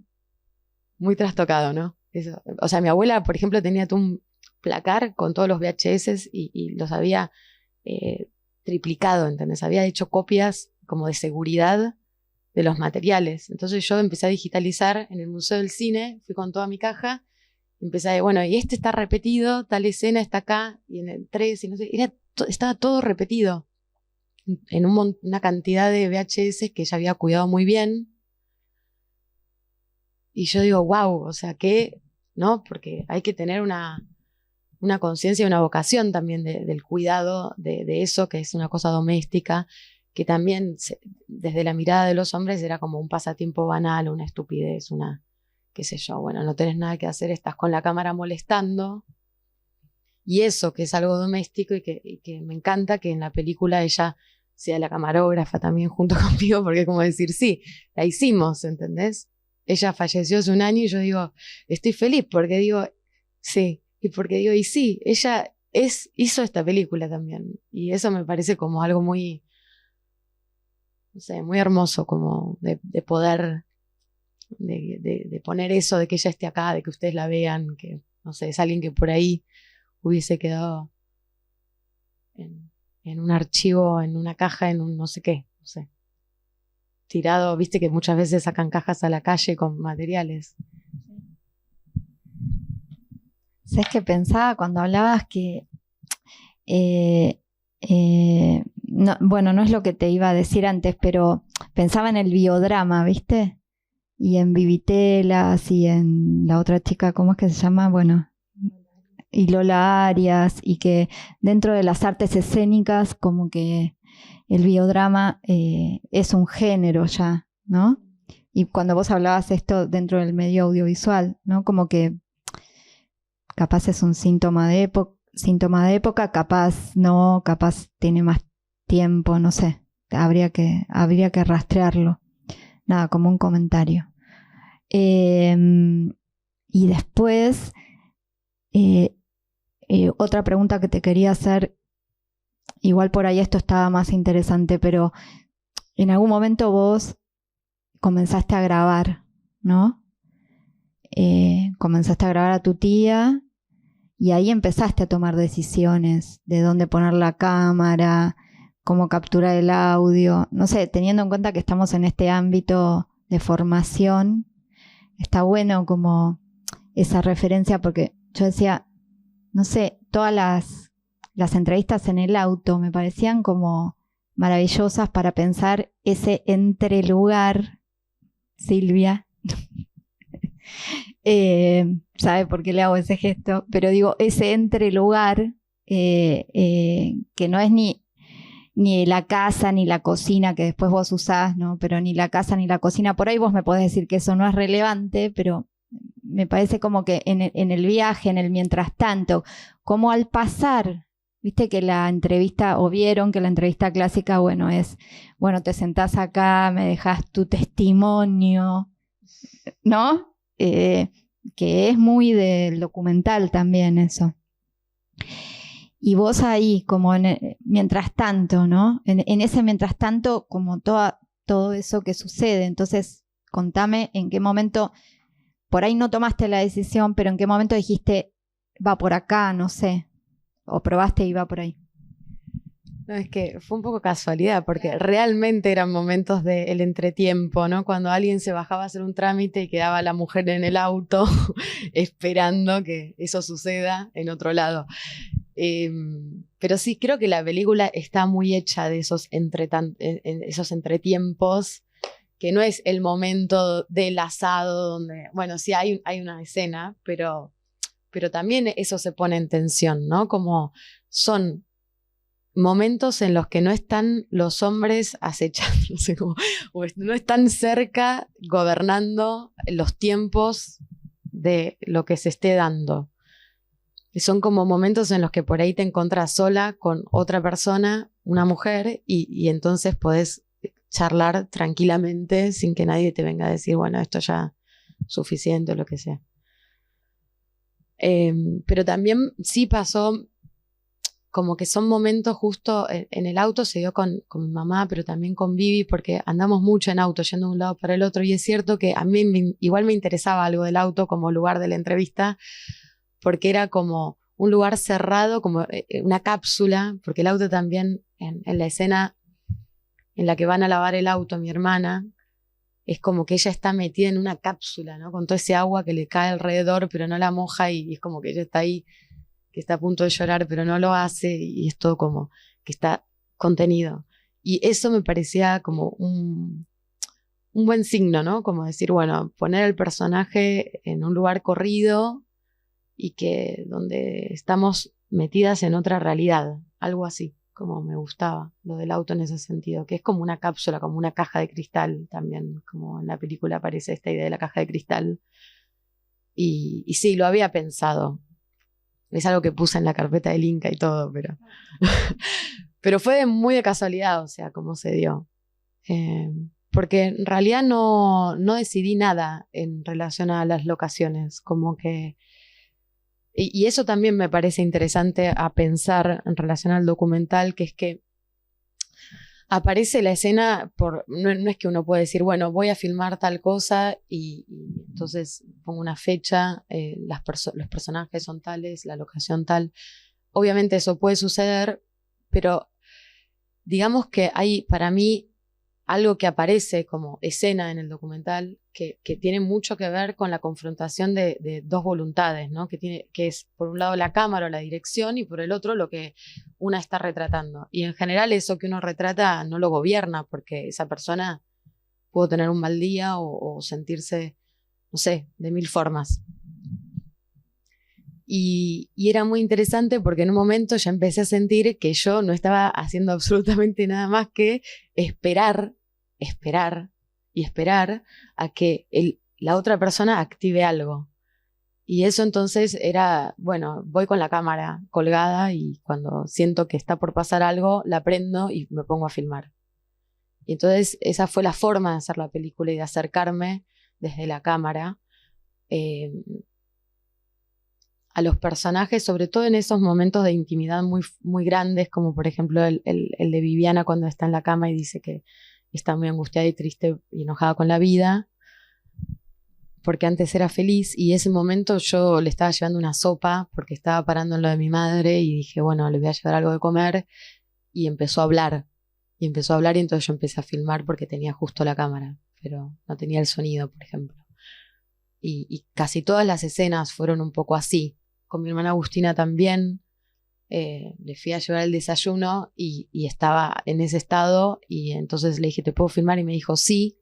muy trastocado, ¿no? Eso. O sea, mi abuela, por ejemplo, tenía un placar con todos los VHS y los había triplicado, ¿entendés? Había hecho copias como de seguridad de los materiales. Entonces yo empecé a digitalizar en el Museo del Cine, fui con toda mi caja, empecé a, bueno, y este está repetido, tal escena está acá, y en el 3, y no sé, estaba todo repetido en una cantidad de VHS que ella había cuidado muy bien. Y yo digo, wow, o sea, ¿qué? ¿No? Porque hay que tener una conciencia y una vocación también del cuidado de eso, que es una cosa doméstica, que también desde la mirada de los hombres era como un pasatiempo banal, una estupidez, qué sé yo, bueno, no tenés nada que hacer, estás con la cámara molestando. Y eso, que es algo doméstico y que me encanta que en la película ella sea la camarógrafa también junto conmigo, porque como decir, sí, la hicimos, ¿entendés? Ella falleció hace un año y yo digo, estoy feliz porque digo, sí, y porque digo, y sí, ella hizo esta película también. Y eso me parece como algo muy, no sé, muy hermoso, como de poder, de poner eso, de que ella esté acá, de que ustedes la vean, que, no sé, es alguien que por ahí hubiese quedado en un archivo, en una caja, en un no sé qué, no sé. Tirado, viste que muchas veces sacan cajas a la calle con materiales. ¿Sabes qué pensaba cuando hablabas que no, bueno, no es lo que te iba a decir antes, pero pensaba en el biodrama, ¿viste? Y en Vivitelas y en la otra chica, ¿cómo es que se llama? Bueno, y Lola Arias, y que dentro de las artes escénicas como que el biodrama es un género ya, ¿no? Y cuando vos hablabas esto dentro del medio audiovisual, ¿no? Como que capaz es un síntoma de época, capaz no, capaz tiene más tiempo, no sé, habría que rastrearlo. Nada, como un comentario. Y después, otra pregunta que te quería hacer, igual por ahí esto estaba más interesante, pero en algún momento vos comenzaste a grabar, ¿no? Comenzaste a grabar a tu tía y ahí empezaste a tomar decisiones de dónde poner la cámara, cómo capturar el audio, no sé, teniendo en cuenta que estamos en este ámbito de formación, está bueno como esa referencia, porque yo decía, no sé, todas las entrevistas en el auto me parecían como maravillosas para pensar ese entrelugar, Silvia. ¿Sabe por qué le hago ese gesto? Pero digo, ese entrelugar que no es ni la casa ni la cocina que después vos usás, ¿no? Pero ni la casa ni la cocina, por ahí vos me podés decir que eso no es relevante, pero me parece como que en el viaje, en el mientras tanto, como al pasar, viste que la entrevista, o vieron que la entrevista clásica, bueno, es, bueno, te sentás acá, me dejás tu testimonio, ¿no? Que es muy del documental también eso. Y vos ahí, como mientras tanto, ¿no? En ese mientras tanto, como todo eso que sucede. Entonces, contame en qué momento, por ahí no tomaste la decisión, pero en qué momento dijiste, va por acá, no sé, o probaste y va por ahí. No, es que fue un poco casualidad, porque realmente eran momentos del entretiempo, ¿no? Cuando alguien se bajaba a hacer un trámite y quedaba la mujer en el auto esperando que eso suceda en otro lado. Pero sí, creo que la película está muy hecha de esos entretiempos, que no es el momento del asado donde, bueno, sí hay una escena, pero también eso se pone en tensión, ¿no? Como son momentos en los que no están los hombres acechando, no sé cómo, no están cerca gobernando los tiempos de lo que se esté dando. Y son como momentos en los que por ahí te encontrás sola con otra persona, una mujer, y entonces podés charlar tranquilamente sin que nadie te venga a decir, bueno, esto ya es suficiente o lo que sea. Pero también sí pasó como que son momentos justo en el auto, se dio con mi mamá, pero también con Vivi, porque andamos mucho en auto, yendo de un lado para el otro, y es cierto que a mí igual me interesaba algo del auto como lugar de la entrevista, porque era como un lugar cerrado, como una cápsula, porque el auto también, en la escena en la que van a lavar el auto mi hermana, es como que ella está metida en una cápsula, ¿no? Con todo ese agua que le cae alrededor, pero no la moja, y es como que ella está ahí, que está a punto de llorar, pero no lo hace, y es todo como que está contenido. Y eso me parecía como un buen signo, ¿no? Como decir, bueno, poner al personaje en un lugar corrido y que donde estamos metidas en otra realidad, algo así, como me gustaba lo del auto en ese sentido, que es como una cápsula, como una caja de cristal también, como en la película aparece esta idea de la caja de cristal. Y sí, lo había pensado. Es algo que puse en la carpeta del Inca y todo, pero fue muy de casualidad, o sea, cómo se dio. Porque en realidad no decidí nada en relación a las locaciones, como que... Y eso también me parece interesante a pensar en relación al documental, que es que aparece la escena, no es que uno puede decir, bueno, voy a filmar tal cosa y entonces pongo una fecha, los personajes son tales, la locación tal. Obviamente eso puede suceder, pero digamos que hay para mí algo que aparece como escena en el documental que tiene mucho que ver con la confrontación de dos voluntades, ¿no? Que es por un lado la cámara o la dirección y por el otro lo que una está retratando. Y en general eso que uno retrata no lo gobierna porque esa persona puede tener un mal día o sentirse, no sé, de mil formas. Y era muy interesante porque en un momento ya empecé a sentir que yo no estaba haciendo absolutamente nada más que esperar y esperar a que la otra persona active algo. Y eso entonces era, bueno, voy con la cámara colgada y cuando siento que está por pasar algo, la prendo y me pongo a filmar. Y entonces esa fue la forma de hacer la película y de acercarme desde la cámara a los personajes, sobre todo en esos momentos de intimidad muy, muy grandes, como por ejemplo el de Viviana cuando está en la cama y dice que está muy angustiada y triste y enojada con la vida, porque antes era feliz, y ese momento yo le estaba llevando una sopa porque estaba parando en lo de mi madre y dije, bueno, le voy a llevar algo de comer, y empezó a hablar, y entonces yo empecé a filmar porque tenía justo la cámara, pero no tenía el sonido, por ejemplo. y casi todas las escenas fueron un poco así. Con mi hermana Agustina también. Le fui a llevar el desayuno y estaba en ese estado, y entonces le dije, ¿te puedo filmar? Y me dijo, sí.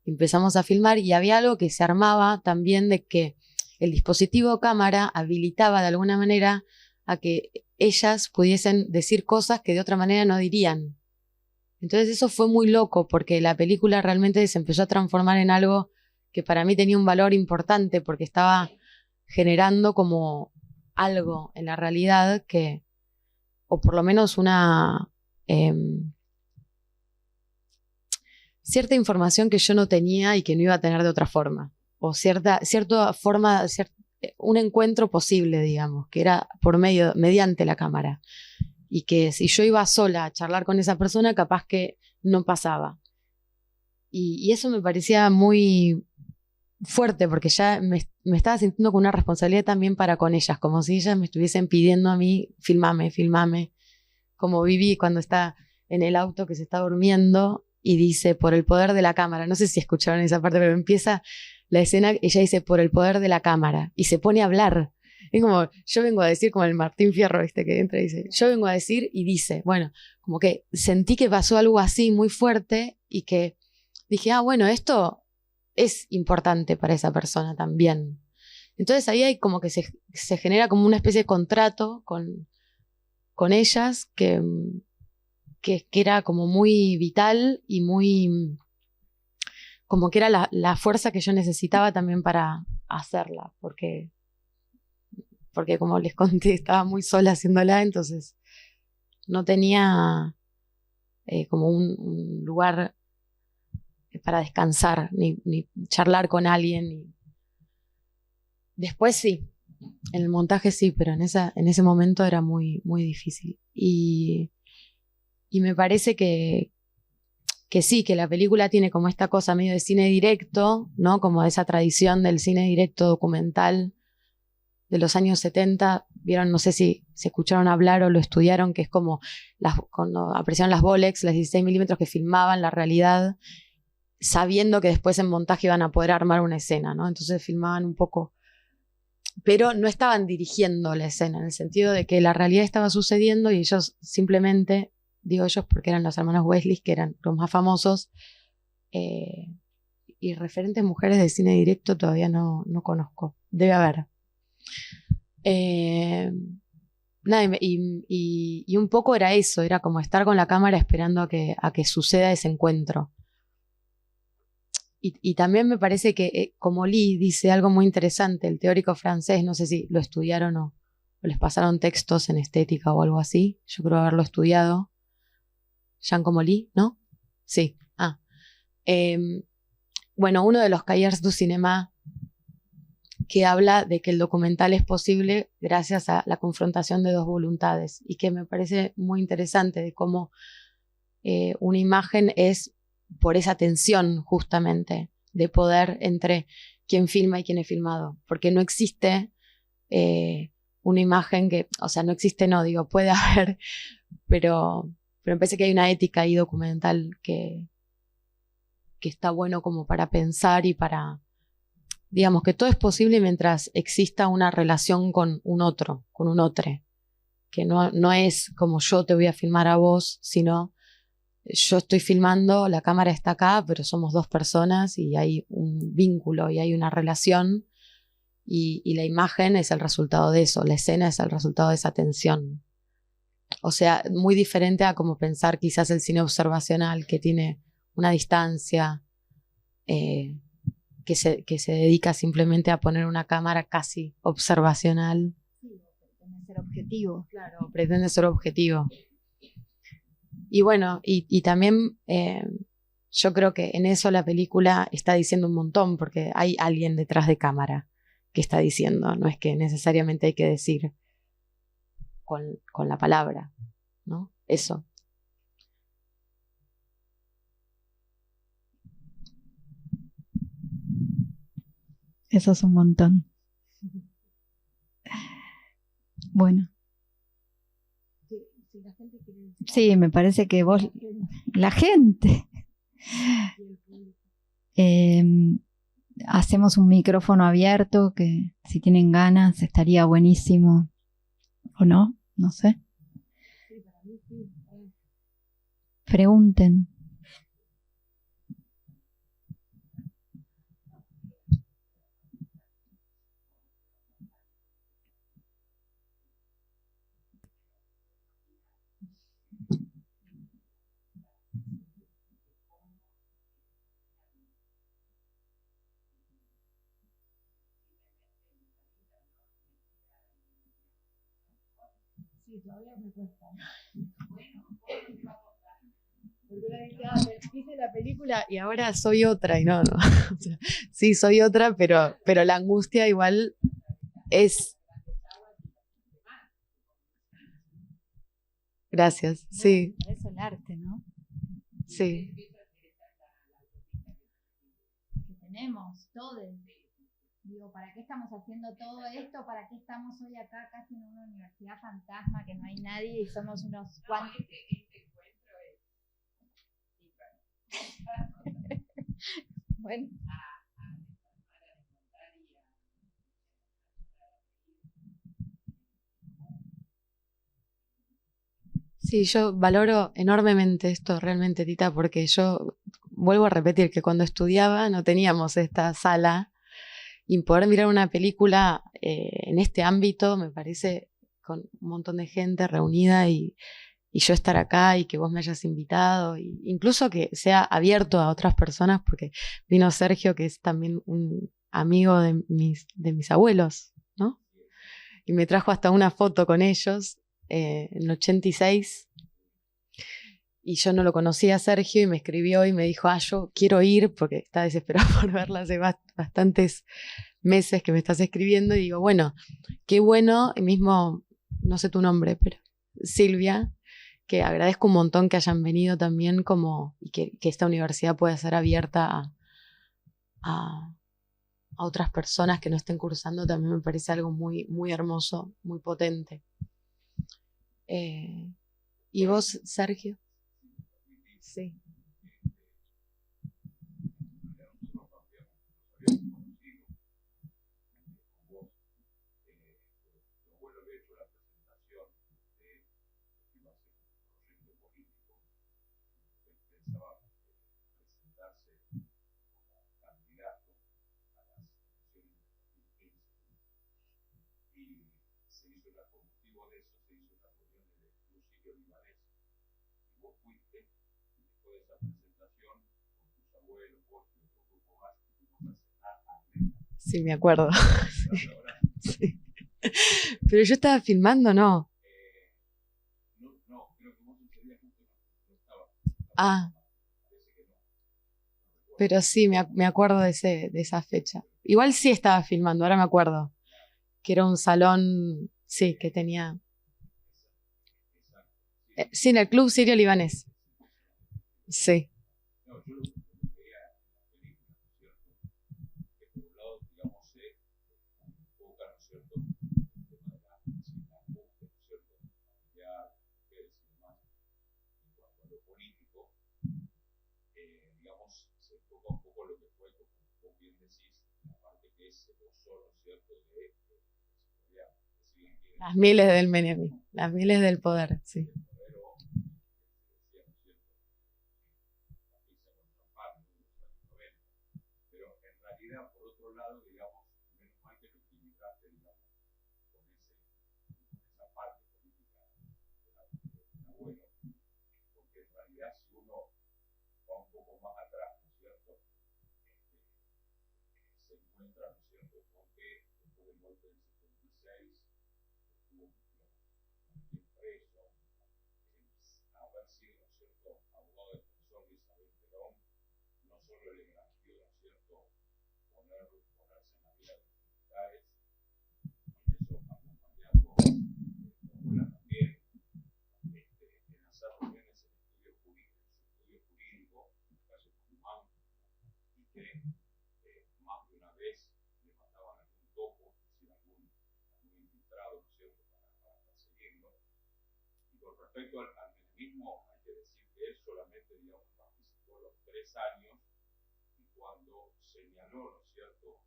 Empezamos a filmar y había algo que se armaba también de que el dispositivo cámara habilitaba de alguna manera a que ellas pudiesen decir cosas que de otra manera no dirían. Entonces eso fue muy loco, porque la película realmente se empezó a transformar en algo que para mí tenía un valor importante, porque estaba generando como algo en la realidad que, o por lo menos una cierta información que yo no tenía y que no iba a tener de otra forma, o cierta forma, un encuentro posible, digamos, que era mediante la cámara, y que si yo iba sola a charlar con esa persona, capaz que no pasaba. Y eso me parecía muy fuerte, porque ya me estaba sintiendo con una responsabilidad también para con ellas, como si ellas me estuviesen pidiendo a mí, filmame, como Vivi cuando está en el auto que se está durmiendo y dice, por el poder de la cámara. No sé si escucharon esa parte, pero empieza la escena, ella dice, por el poder de la cámara, y se pone a hablar. Es como, yo vengo a decir, como el Martín Fierro, que entra y dice, yo vengo a decir, y dice, bueno, como que sentí que pasó algo así muy fuerte, y que dije, bueno, esto es importante para esa persona también. Entonces ahí hay como que se genera como una especie de contrato con ellas que era como muy vital y muy, como que era la fuerza que yo necesitaba también para hacerla, porque como les conté, estaba muy sola haciéndola, entonces no tenía como un lugar para descansar, ni charlar con alguien. Después sí, en el montaje sí, pero en ese momento era muy, muy difícil. Y me parece que sí, que la película tiene como esta cosa medio de cine directo, ¿no? Como esa tradición del cine directo documental de los años 70. Vieron, no sé si se escucharon hablar o lo estudiaron, que es como cuando aparecieron las Bolex, las 16 milímetros que filmaban la realidad, sabiendo que después en montaje iban a poder armar una escena, ¿no? Entonces filmaban un poco, pero no estaban dirigiendo la escena, en el sentido de que la realidad estaba sucediendo y ellos simplemente, digo ellos porque eran los hermanos Wesley, que eran los más famosos, y referentes mujeres de cine directo todavía no conozco, debe haber. Nada, y un poco era eso, era como estar con la cámara esperando a que suceda ese encuentro. Y también me parece que, como Lee dice algo muy interesante, el teórico francés, no sé si lo estudiaron o les pasaron textos en estética o algo así, yo creo haberlo estudiado. Jean Comolli, ¿no? Sí. Bueno, uno de los cahiers du cinéma, que habla de que el documental es posible gracias a la confrontación de dos voluntades, y que me parece muy interesante de cómo una imagen es por esa tensión justamente de poder entre quien filma y quien es filmado, porque no existe una imagen que, o sea, no existe, no digo, puede haber, pero me parece que hay una ética ahí documental que está bueno como para pensar y para, digamos, que todo es posible mientras exista una relación con un otro, que no es como yo te voy a filmar a vos, sino yo estoy filmando, la cámara está acá, pero somos dos personas y hay un vínculo y hay una relación, y la imagen es el resultado de eso, la escena es el resultado de esa tensión. O sea, muy diferente a como pensar quizás el cine observacional, que tiene una distancia, que se dedica simplemente a poner una cámara casi observacional. Sí, pretende ser objetivo. Claro, pretende ser objetivo. Y bueno, y también yo creo que en eso la película está diciendo un montón, porque hay alguien detrás de cámara que está diciendo, no es que necesariamente hay que decir con la palabra, ¿no? Eso. Eso es un montón. Bueno. Sí, me parece que vos, la gente. hacemos un micrófono abierto, que si tienen ganas estaría buenísimo. ¿O no? No sé. Pregunten. Sí, todavía me cuesta. Hice la película y ahora soy otra, y no. O sea, sí, soy otra, pero la angustia igual es... Gracias, sí. Es el arte, ¿no? Sí. Que tenemos todos. Digo, ¿para qué estamos haciendo todo esto? ¿Para qué estamos hoy acá casi en una universidad fantasma que no hay nadie y somos unos cuantos? Bueno. Sí, yo valoro enormemente esto realmente, Tita, porque yo vuelvo a repetir que cuando estudiaba no teníamos esta sala y poder mirar una película en este ámbito me parece con un montón de gente reunida y yo estar acá y que vos me hayas invitado, y incluso que sea abierto a otras personas, porque vino Sergio, que es también un amigo de mis abuelos, ¿no? Y me trajo hasta una foto con ellos en el 86. Y yo no lo conocía a Sergio y me escribió y me dijo, yo quiero ir porque está desesperado por verla hace bastantes meses que me estás escribiendo. Y digo, bueno, qué bueno, y mismo, no sé tu nombre, pero Silvia, que agradezco un montón que hayan venido también y que esta universidad pueda ser abierta a otras personas que no estén cursando, también me parece algo muy, muy hermoso, muy potente. ¿Y vos, Sergio? Sí. Sí, me acuerdo. Sí. Pero yo estaba filmando, ¿no? Ah. Pero sí, me acuerdo de esa fecha. Igual sí estaba filmando, ahora me acuerdo. Que era un salón, sí, que tenía... sí, en el Club Sirio Libanés. Sí. Las miles del Menem, las miles del poder, sí. Respecto al menemismo, hay que decir que él solamente, digamos, participó los 3 años y cuando señaló, ¿no es cierto?,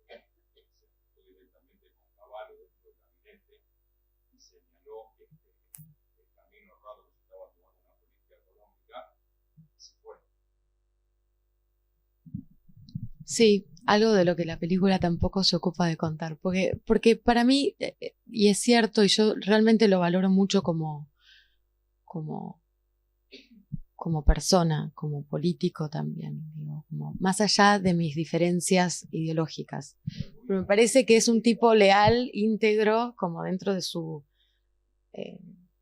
se juntó directamente con Cavallo dentro del gabinete y señaló el camino errado que se estaba tomando una política económica, se fue. Sí, algo de lo que la película tampoco se ocupa de contar, porque para mí, y es cierto, y yo realmente lo valoro mucho como persona, como político también, digo, como más allá de mis diferencias ideológicas. Pero me parece que es un tipo leal, íntegro, como dentro de su...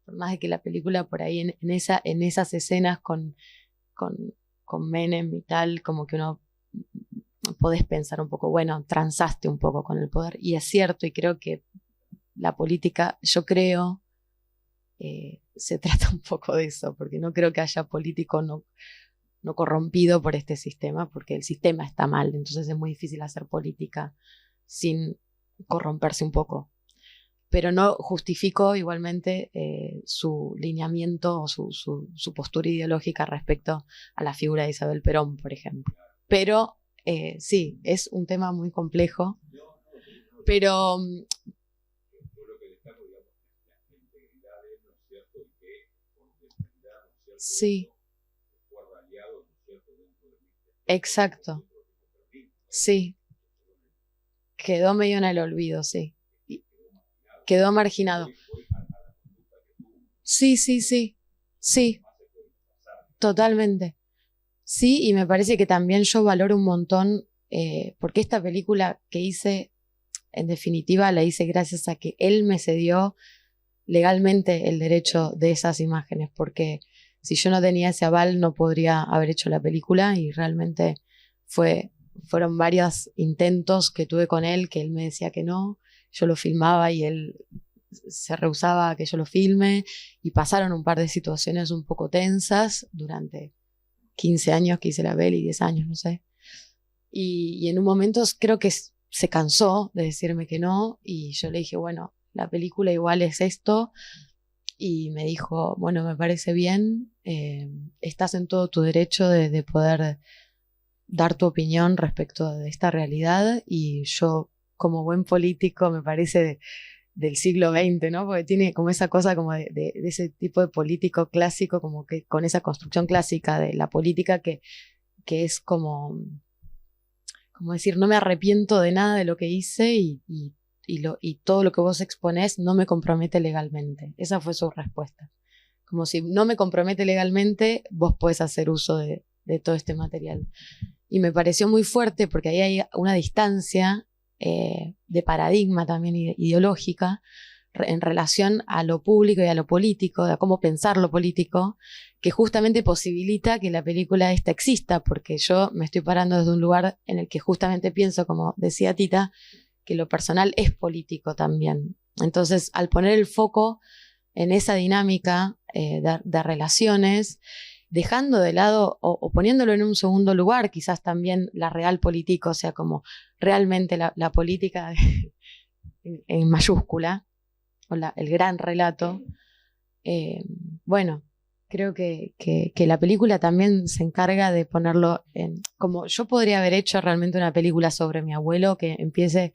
por más de que la película por ahí en esas escenas con Menem y tal, como que uno podés pensar un poco, bueno, transaste un poco con el poder, y es cierto, y creo que la política, yo creo, se trata un poco de eso, porque no creo que haya político no corrompido por este sistema, porque el sistema está mal, entonces es muy difícil hacer política sin corromperse un poco. Pero no justifico igualmente su lineamiento o su postura ideológica respecto a la figura de Isabel Perón, por ejemplo. Pero sí, es un tema muy complejo, pero... Yo lo que destaco, digamos, la integridad de él, ¿no es cierto?, y que con honestidad, ¿no es cierto?, sí, fue radiado, ¿no es cierto?, dentro de exacto, sí, quedó medio en el olvido, sí, quedó marginado. Sí, sí, sí, sí, totalmente. Sí, y me parece que también yo valoro un montón, porque esta película que hice, en definitiva, la hice gracias a que él me cedió legalmente el derecho de esas imágenes, porque si yo no tenía ese aval no podría haber hecho la película, y realmente fueron varios intentos que tuve con él, que él me decía que no, yo lo filmaba y él se rehusaba a que yo lo filme, y pasaron un par de situaciones un poco tensas durante 15 años que hice la peli, 10 años, no sé. Y en un momento creo que se cansó de decirme que no, y yo le dije, bueno, la película igual es esto, y me dijo, bueno, me parece bien, estás en todo tu derecho de poder dar tu opinión respecto de esta realidad, y yo, como buen político, me parece del siglo XX, ¿no? Porque tiene como esa cosa como de ese tipo de político clásico, como que con esa construcción clásica de la política que es como decir, no me arrepiento de nada de lo que hice, y todo lo que vos exponés no me compromete legalmente. Esa fue su respuesta. Como si no me compromete legalmente, vos podés hacer uso de todo este material. Y me pareció muy fuerte porque ahí hay una distancia de paradigma también ideológica en relación a lo público y a lo político, a cómo pensar lo político, que justamente posibilita que la película esta exista, porque yo me estoy parando desde un lugar en el que justamente pienso, como decía Tita, que lo personal es político también. Entonces, al poner el foco en esa dinámica de relaciones, dejando de lado o poniéndolo en un segundo lugar, quizás también la real política, o sea, como realmente la política en mayúscula, o el gran relato, bueno, creo que la película también se encarga de ponerlo en... Como yo podría haber hecho realmente una película sobre mi abuelo que empiece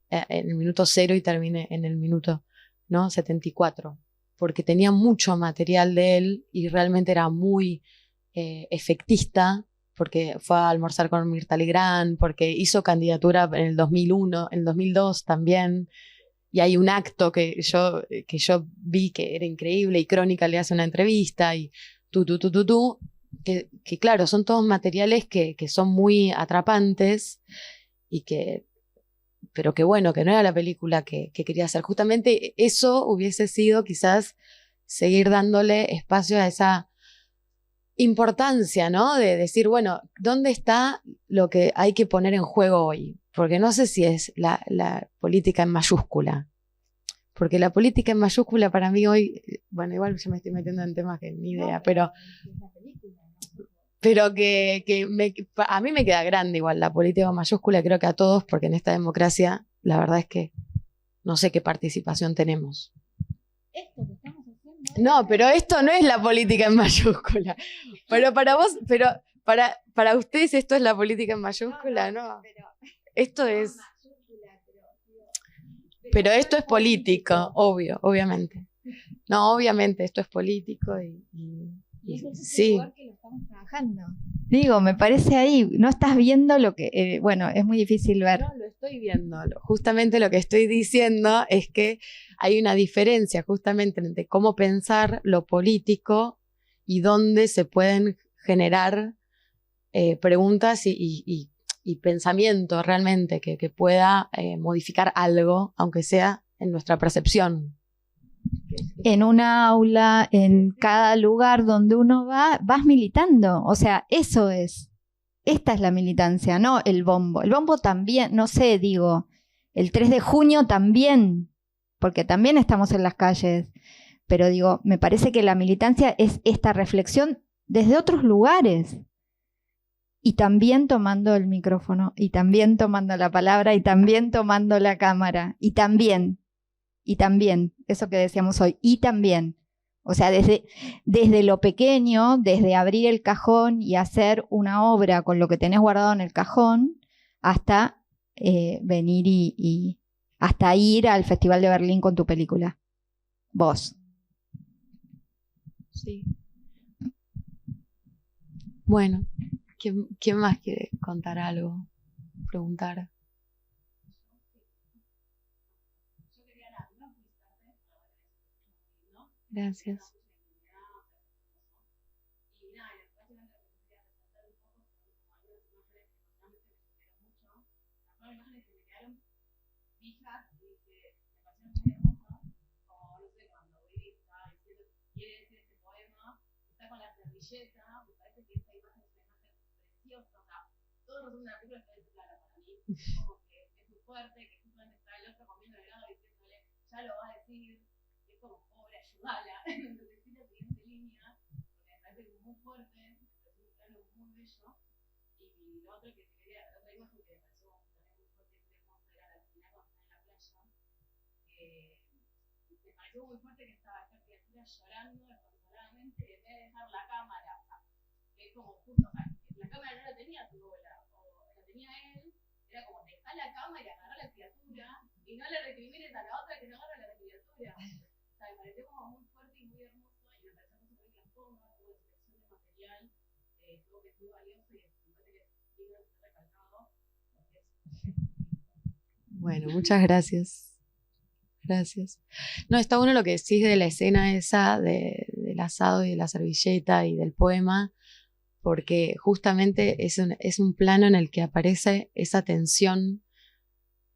en el minuto 0 y termine en el minuto, ¿no?, 74, porque tenía mucho material de él y realmente era muy efectista, porque fue a almorzar con Mirta Legrand, porque hizo candidatura en el 2001, en el 2002 también, y hay un acto que yo vi que era increíble, y Crónica le hace una entrevista, y que claro, son todos materiales que son muy atrapantes, pero que bueno, que no era la película que quería hacer. Justamente eso hubiese sido quizás seguir dándole espacio a esa importancia, ¿no? De decir, bueno, ¿dónde está lo que hay que poner en juego hoy? Porque no sé si es la política en mayúscula. Porque la política en mayúscula para mí hoy, bueno, igual yo me estoy metiendo en temas que ni idea, pero que a mí me queda grande igual la política en mayúscula, creo que a todos, porque en esta democracia la verdad es que no sé qué participación tenemos. No, pero esto no es la política en mayúscula. Pero para vos, para ustedes esto es la política en mayúscula, ¿no? Esto es... Pero esto es político, obviamente. No, obviamente, esto es político y sí. Que lo estamos trabajando. Digo, me parece ahí, no estás viendo lo que, bueno, es muy difícil ver. No, lo estoy viendo. Justamente lo que estoy diciendo es que hay una diferencia justamente entre cómo pensar lo político y dónde se pueden generar preguntas y pensamiento realmente que pueda modificar algo, aunque sea en nuestra percepción. En una aula, en cada lugar donde uno va, vas militando. O sea, eso es. Esta es la militancia, no el bombo. El bombo también, no sé, digo, el 3 de junio también, porque también estamos en las calles. Pero digo, me parece que la militancia es esta reflexión desde otros lugares. Y también tomando el micrófono, y también tomando la palabra, y también tomando la cámara, y también, eso que decíamos hoy, y también. O sea, desde lo pequeño, desde abrir el cajón y hacer una obra con lo que tenés guardado en el cajón, hasta venir y hasta ir al Festival de Berlín con tu película. Vos. Sí. Bueno, ¿quién más quiere contar algo? Preguntar. Gracias. Todos nosotros una película que es clara para mí, como que es muy fuerte, que justamente está el otro comiendo helado y diciéndole, ya lo va a decir, es como, pobre, ayudala, entonces sí la siguiente línea, porque me parece que es muy fuerte, me parece un plano muy bello, y lo otro que quería, la otra imagen que me pareció también muy fuerte, que quería mostrar a la final cuando está en la playa, me pareció muy fuerte que estaba esta criatura llorando desconsoladamente, en vez de dejar la cámara, o sea, que es como justo, o sea, la cámara no la tenía tu abuela, tenía él, era como dejar la cámara y agarrar a la criatura y no le recrimines a la otra que no agarra a la criatura. O sea, me pareció como muy fuerte y muy hermoso y me pareció muy que las tomas, toda la selección de material, todo que es muy valioso y me parece que es lindo de ser recalcado. Bueno, muchas gracias. Gracias. No, está bueno lo que decís de la escena esa del asado y de la servilleta y del poema, porque justamente es un plano en el que aparece esa tensión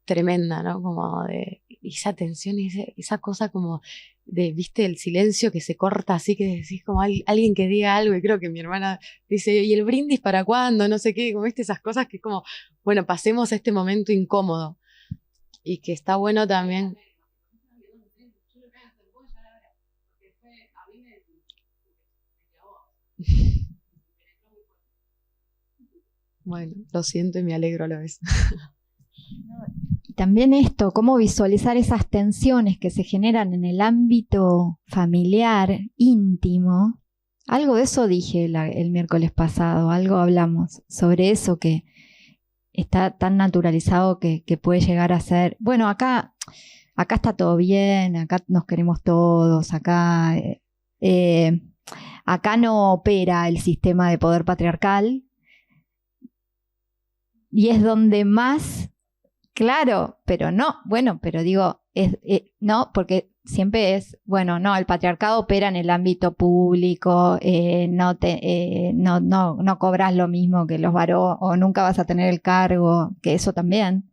tremenda, ¿no? Como de esa tensión y esa cosa como de, viste, el silencio que se corta así, que decís como alguien que diga algo, y creo que mi hermana dice, ¿y el brindis para cuándo? No sé qué, como viste, esas cosas que como, bueno, pasemos este momento incómodo, y que está bueno también. Bueno, lo siento y me alegro a la vez. Y también esto, cómo visualizar esas tensiones que se generan en el ámbito familiar, íntimo. Algo de eso dije el miércoles pasado, algo hablamos sobre eso que está tan naturalizado que puede llegar a ser, bueno, acá está todo bien, acá nos queremos todos, acá no opera el sistema de poder patriarcal. Y es donde más, claro, pero no, bueno, pero digo, no, porque siempre es, bueno, no, el patriarcado opera en el ámbito público, no cobras lo mismo que los varones, o nunca vas a tener el cargo, que eso también.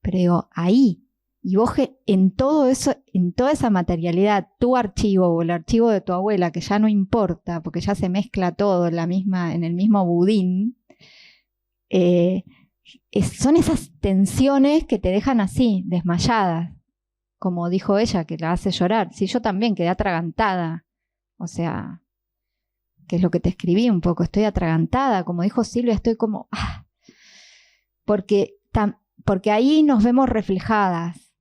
Pero digo, ahí, y vos en todo eso, en toda esa materialidad, tu archivo o el archivo de tu abuela, que ya no importa, porque ya se mezcla todo en el mismo budín, son esas tensiones que te dejan así, desmayadas, como dijo ella, que la hace llorar. Sí, yo también quedé atragantada, o sea, que es lo que te escribí un poco, estoy atragantada, como dijo Silvia, estoy como, porque ahí nos vemos reflejadas,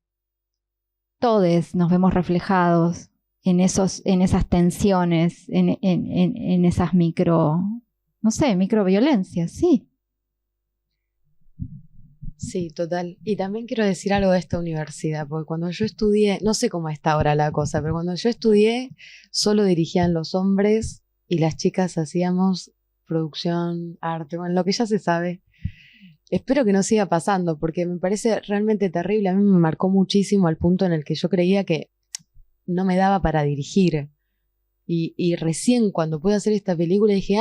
todos nos vemos reflejados en esas tensiones, en esas microviolencias, sí. Sí, total. Y también quiero decir algo de esta universidad, porque cuando yo estudié, no sé cómo está ahora la cosa, pero cuando yo estudié, solo dirigían los hombres y las chicas hacíamos producción, arte, bueno, lo que ya se sabe. Espero que no siga pasando, porque me parece realmente terrible. A mí me marcó muchísimo al punto en el que yo creía que no me daba para dirigir. Y recién cuando pude hacer esta película dije,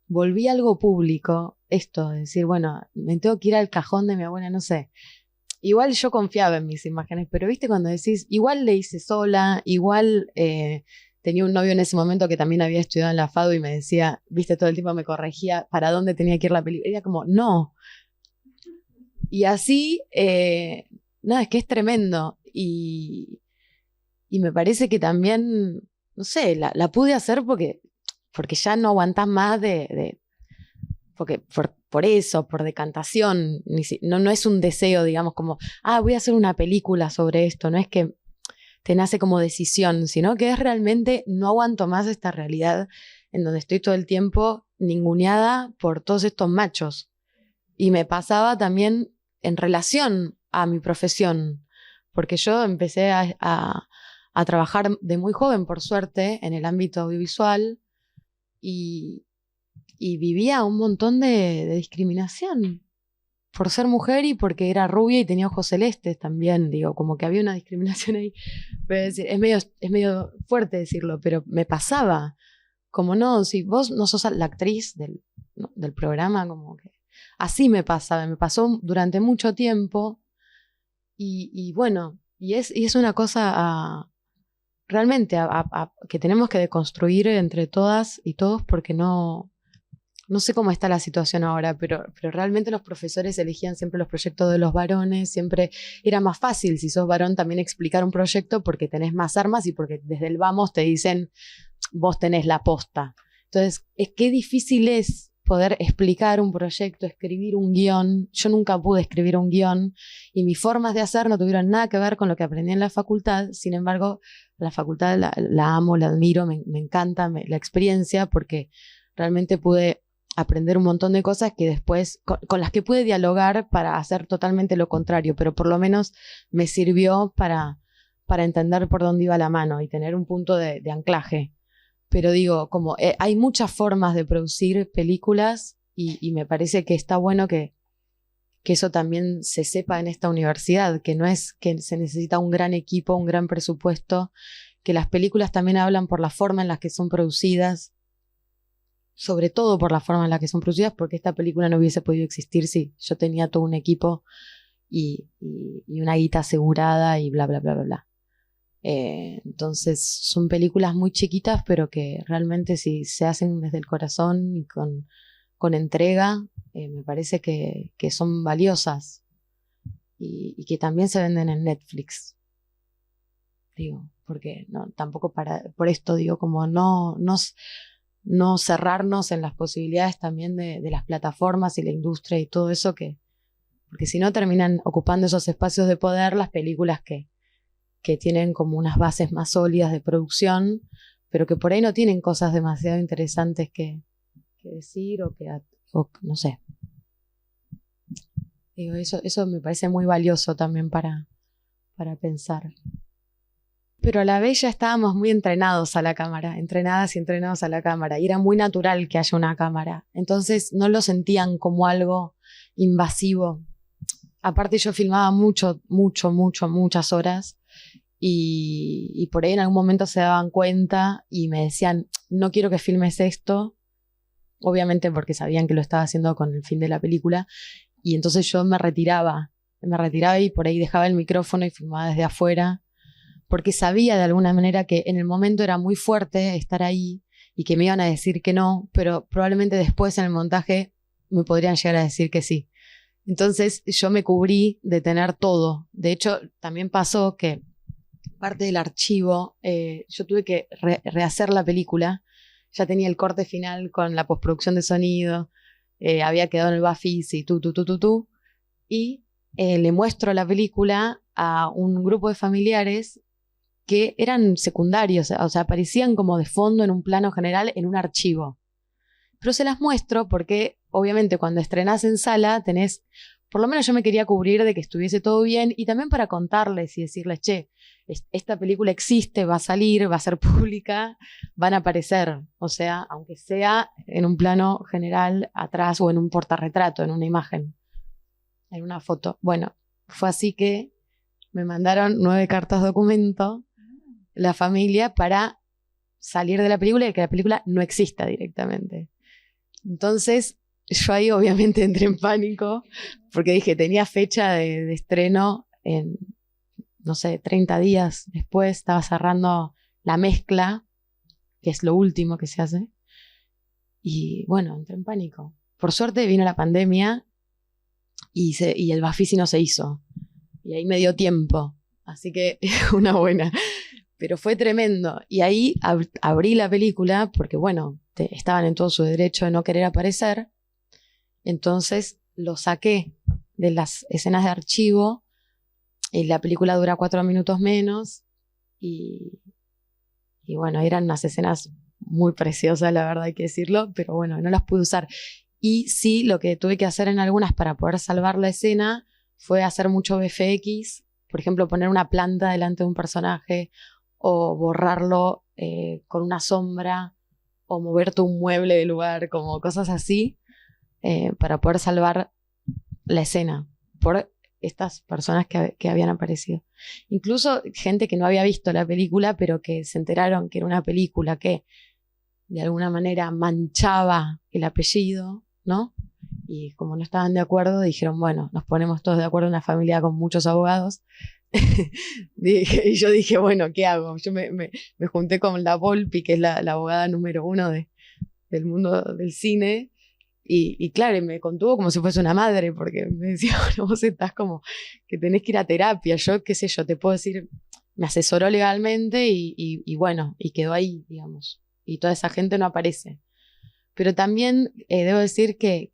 volví a algo público. Esto, es decir, bueno, me tengo que ir al cajón de mi abuela, no sé. Igual yo confiaba en mis imágenes, pero viste cuando decís, igual le hice sola, igual tenía un novio en ese momento que también había estudiado en la FADU y me decía, viste, todo el tiempo me corregía para dónde tenía que ir la película. Era como, no. Y así, nada, es que es tremendo. Y me parece que también, no sé, la pude hacer porque ya no aguantás más porque por eso, por decantación, no es un deseo, digamos, como, voy a hacer una película sobre esto, no es que te nace como decisión, sino que es realmente, no aguanto más esta realidad en donde estoy todo el tiempo ninguneada por todos estos machos. Y me pasaba también en relación a mi profesión, porque yo empecé a trabajar de muy joven, por suerte, en el ámbito audiovisual y vivía un montón de discriminación por ser mujer y porque era rubia y tenía ojos celestes también, digo, como que había una discriminación ahí. Pero es medio fuerte decirlo, pero me pasaba. Como no, si vos no sos la actriz del programa, como que así me pasaba, me pasó durante mucho tiempo y bueno, y es una cosa realmente que tenemos que deconstruir entre todas y todos porque no sé cómo está la situación ahora, pero realmente los profesores elegían siempre los proyectos de los varones, siempre era más fácil si sos varón también explicar un proyecto porque tenés más armas y porque desde el vamos te dicen vos tenés la posta. Entonces, qué difícil es poder explicar un proyecto, escribir un guión. Yo nunca pude escribir un guión y mis formas de hacer no tuvieron nada que ver con lo que aprendí en la facultad. Sin embargo, la facultad la amo, la admiro, me encanta la experiencia porque realmente pude aprender un montón de cosas que después, con las que pude dialogar para hacer totalmente lo contrario, pero por lo menos me sirvió para entender por dónde iba la mano y tener un punto de anclaje. Pero digo, como hay muchas formas de producir películas y me parece que está bueno que eso también se sepa en esta universidad, que no es que se necesita un gran equipo, un gran presupuesto, que las películas también hablan por la forma en la que son producidas, sobre todo por la forma en la que son producidas, porque esta película no hubiese podido existir si yo tenía todo un equipo y una guita asegurada y bla, bla, bla, bla, bla. Entonces son películas muy chiquitas, pero que realmente si se hacen desde el corazón y con entrega, me parece que son valiosas y que también se venden en Netflix. Digo, porque no, tampoco por esto digo, como no cerrarnos en las posibilidades también de las plataformas y la industria y todo eso, porque si no terminan ocupando esos espacios de poder las películas que tienen como unas bases más sólidas de producción, pero que por ahí no tienen cosas demasiado interesantes que decir o no sé. Digo, eso me parece muy valioso también para pensar. Pero a la vez ya estábamos muy entrenadas y entrenados a la cámara, y era muy natural que haya una cámara. Entonces no lo sentían como algo invasivo. Aparte yo filmaba muchas horas, y por ahí en algún momento se daban cuenta y me decían, no quiero que filmes esto, obviamente porque sabían que lo estaba haciendo con el fin de la película, y entonces yo me retiraba y por ahí dejaba el micrófono y filmaba desde afuera, porque sabía de alguna manera que en el momento era muy fuerte estar ahí y que me iban a decir que no, pero probablemente después en el montaje me podrían llegar a decir que sí. Entonces yo me cubrí de tener todo. De hecho, también pasó que parte del archivo, yo tuve que rehacer la película. Ya tenía el corte final con la postproducción de sonido, había quedado en el Bafis y y le muestro la película a un grupo de familiares que eran secundarios, o sea, aparecían como de fondo en un plano general en un archivo. Pero se las muestro porque, obviamente, cuando estrenás en sala tenés por lo menos yo me quería cubrir de que estuviese todo bien y también para contarles y decirles, che, esta película existe, va a salir, va a ser pública, van a aparecer, o sea, aunque sea en un plano general atrás o en un portarretrato, en una imagen, en una foto. Bueno, fue así que me mandaron 9 cartas documento la familia para salir de la película y que la película no exista directamente. Entonces, yo ahí obviamente entré en pánico porque dije, tenía fecha de estreno en, no sé, 30 días después, estaba cerrando la mezcla, que es lo último que se hace. Y bueno, entré en pánico. Por suerte vino la pandemia y el Bafisi no se hizo. Y ahí me dio tiempo. Así que una buena. Pero fue tremendo. Y ahí abrí la película porque, bueno, estaban en todo su derecho de no querer aparecer. Entonces lo saqué de las escenas de archivo y la película dura 4 minutos menos y bueno, eran unas escenas muy preciosas, la verdad hay que decirlo, pero bueno, no las pude usar. Y sí, lo que tuve que hacer en algunas para poder salvar la escena fue hacer mucho VFX, por ejemplo, poner una planta delante de un personaje o borrarlo con una sombra o moverte un mueble de lugar, como cosas así. Para poder salvar la escena por estas personas que habían aparecido. Incluso gente que no había visto la película, pero que se enteraron que era una película que de alguna manera manchaba el apellido, ¿no? Y como no estaban de acuerdo, dijeron, bueno, nos ponemos todos de acuerdo, una familia con muchos abogados. Y yo dije, bueno, ¿qué hago? Yo me junté con la Volpi, que es la abogada número 1 del mundo del cine. Y claro, me contuvo como si fuese una madre, porque me decía, bueno, vos estás como que tenés que ir a terapia. Yo, qué sé yo, te puedo decir, me asesoró legalmente y bueno, y quedó ahí, digamos. Y toda esa gente no aparece. Pero también debo decir que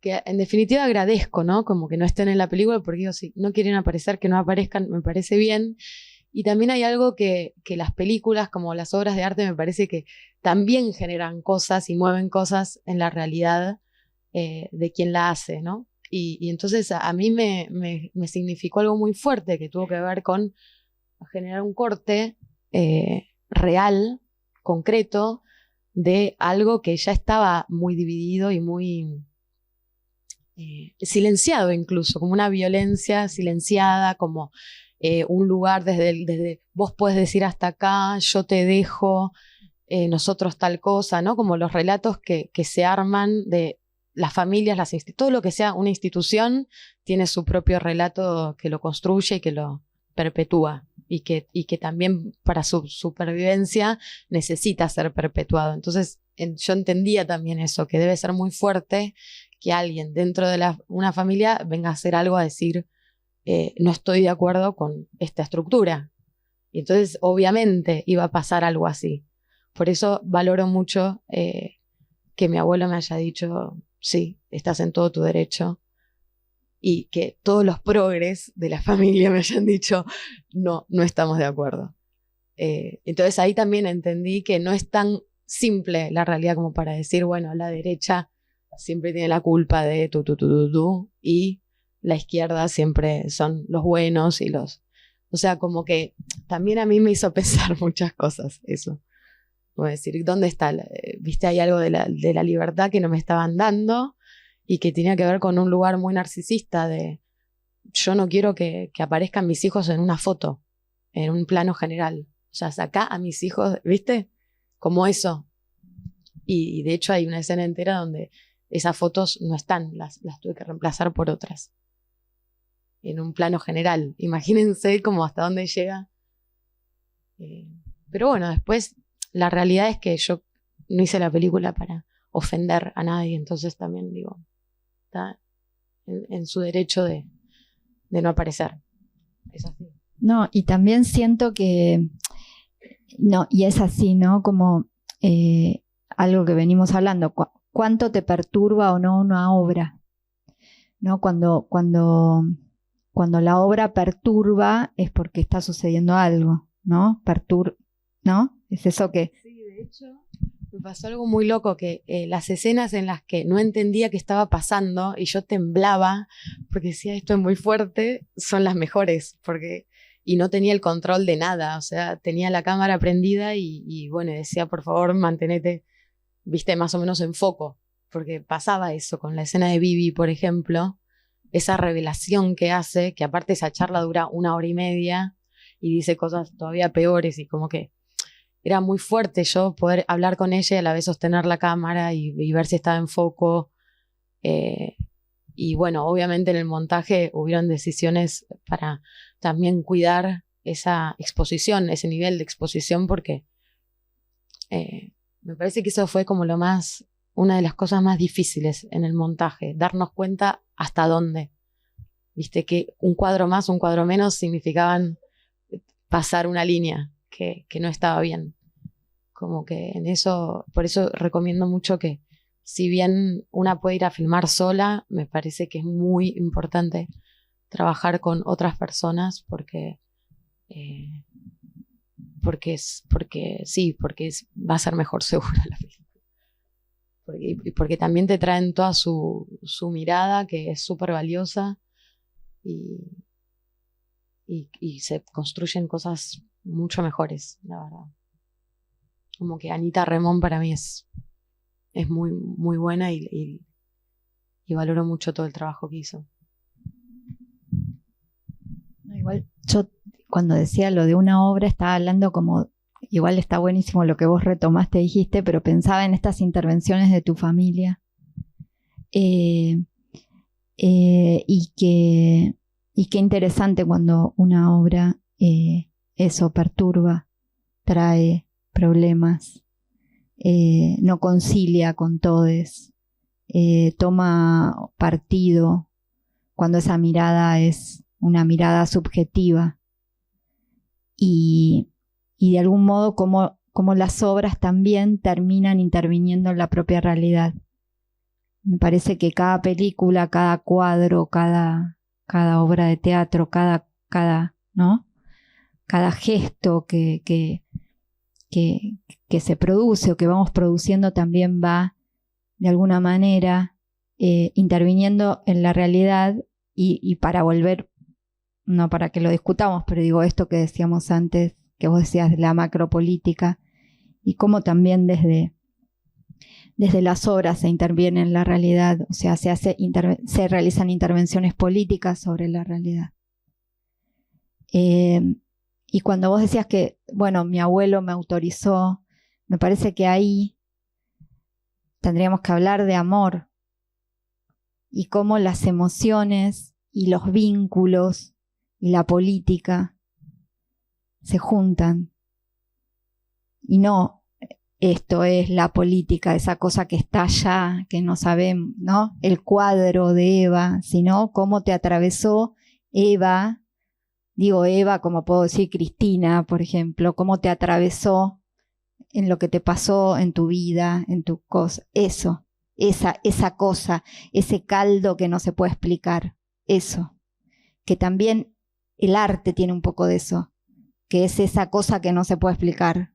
en definitiva agradezco, ¿no? Como que no estén en la película, porque digo, si no quieren aparecer, que no aparezcan, me parece bien. Y también hay algo que las películas, como las obras de arte, me parece que también generan cosas y mueven cosas en la realidad de quien la hace, ¿no? Y entonces a mí me significó algo muy fuerte que tuvo que ver con generar un corte real, concreto, de algo que ya estaba muy dividido y muy silenciado incluso, como una violencia silenciada, como un lugar desde vos puedes decir hasta acá, yo te dejo, nosotros tal cosa, ¿no? Como los relatos que se arman de las familias, todo lo que sea una institución tiene su propio relato que lo construye y que lo perpetúa y que también para su supervivencia necesita ser perpetuado. Entonces yo entendía también eso, que debe ser muy fuerte que alguien dentro de una familia venga a hacer algo a decir no estoy de acuerdo con esta estructura. Y entonces obviamente iba a pasar algo así. Por eso valoro mucho que mi abuelo me haya dicho, sí, estás en todo tu derecho, y que todos los progres de la familia me hayan dicho, no estamos de acuerdo. Entonces ahí también entendí que no es tan simple la realidad como para decir, bueno, la derecha siempre tiene la culpa de tú, y la izquierda siempre son los buenos y los... O sea, como que también a mí me hizo pensar muchas cosas eso. Como decir, ¿dónde está? ¿Viste? Hay algo de la libertad que no me estaban dando y que tenía que ver con un lugar muy narcisista de yo no quiero que aparezcan mis hijos en una foto, en un plano general. O sea, saca a mis hijos, ¿viste? Como eso. Y de hecho hay una escena entera donde esas fotos no están, las tuve que reemplazar por otras. En un plano general. Imagínense como hasta dónde llega. Pero bueno, después la realidad es que yo no hice la película para ofender a nadie, entonces también digo, está en su derecho de no aparecer. Es así. No, y también siento que, no, y es así, ¿no? Como algo que venimos hablando, ¿cuánto te perturba o no una obra? ¿No? Cuando la obra perturba es porque está sucediendo algo, ¿no? ¿No? Es eso que... Sí, de hecho, Me pasó algo muy loco, que las escenas en las que no entendía qué estaba pasando y yo temblaba porque decía esto es muy fuerte, son las mejores, y no tenía el control de nada, o sea, tenía la cámara prendida y bueno, decía por favor mantenete, viste, más o menos en foco, porque pasaba eso con la escena de Bibi, por ejemplo, esa revelación que hace, que aparte esa charla dura 1 hora y media y dice cosas todavía peores y como que era muy fuerte yo poder hablar con ella y a la vez sostener la cámara y ver si estaba en foco. Y bueno, obviamente en el montaje hubieron decisiones para también cuidar esa exposición, ese nivel de exposición, porque me parece que eso fue como una de las cosas más difíciles en el montaje, darnos cuenta hasta dónde. Viste que un cuadro más, un cuadro menos significaban pasar una línea que no estaba bien. Como que en eso, por eso recomiendo mucho que si bien una puede ir a filmar sola, me parece que es muy importante trabajar con otras personas porque va a ser mejor seguro la película. Porque también te traen toda su mirada, que es súper valiosa, y se construyen cosas mucho mejores, la verdad. Como que Anita Remón para mí es muy, muy buena y valoro mucho todo el trabajo que hizo. Igual yo cuando decía lo de una obra estaba hablando como, igual está buenísimo lo que vos retomaste, dijiste, pero pensaba en estas intervenciones de tu familia y qué interesante cuando una obra eso perturba, trae problemas, no concilia con todes, toma partido cuando esa mirada es una mirada subjetiva y de algún modo como las obras también terminan interviniendo en la propia realidad. Me parece que cada película, cada cuadro, cada obra de teatro, cada gesto que se produce o que vamos produciendo también va de alguna manera interviniendo en la realidad y para volver, no para que lo discutamos, pero digo esto que decíamos antes, que vos decías de la macropolítica y cómo también desde las obras se interviene en la realidad, o sea, se realizan intervenciones políticas sobre la realidad. Y cuando vos decías que, bueno, mi abuelo me autorizó, me parece que ahí tendríamos que hablar de amor y cómo las emociones y los vínculos y la política se juntan. Y no, esto es la política, esa cosa que está allá, que no sabemos, ¿no? El cuadro de Eva, sino cómo te atravesó Eva. Digo Eva, como puedo decir Cristina, por ejemplo, cómo te atravesó en lo que te pasó en tu vida, en tu cosa, esa cosa, ese caldo que no se puede explicar, eso, que también el arte tiene un poco de eso, que es esa cosa que no se puede explicar.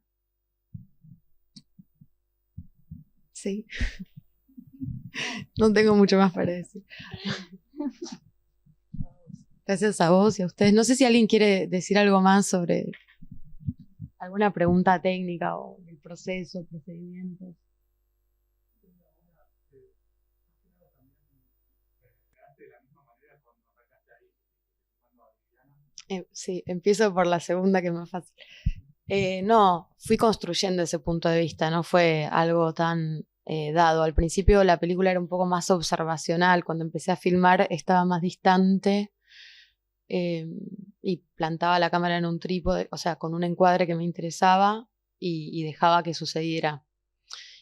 Sí. No tengo mucho más para decir. Gracias a vos y a ustedes. No sé si alguien quiere decir algo más sobre alguna pregunta técnica o el proceso, procedimientos. Sí, empiezo por la segunda, que es más fácil. No, fui construyendo ese punto de vista, no fue algo tan dado. Al principio la película era un poco más observacional, cuando empecé a filmar estaba más distante y plantaba la cámara en un trípode, o sea, con un encuadre que me interesaba y dejaba que sucediera.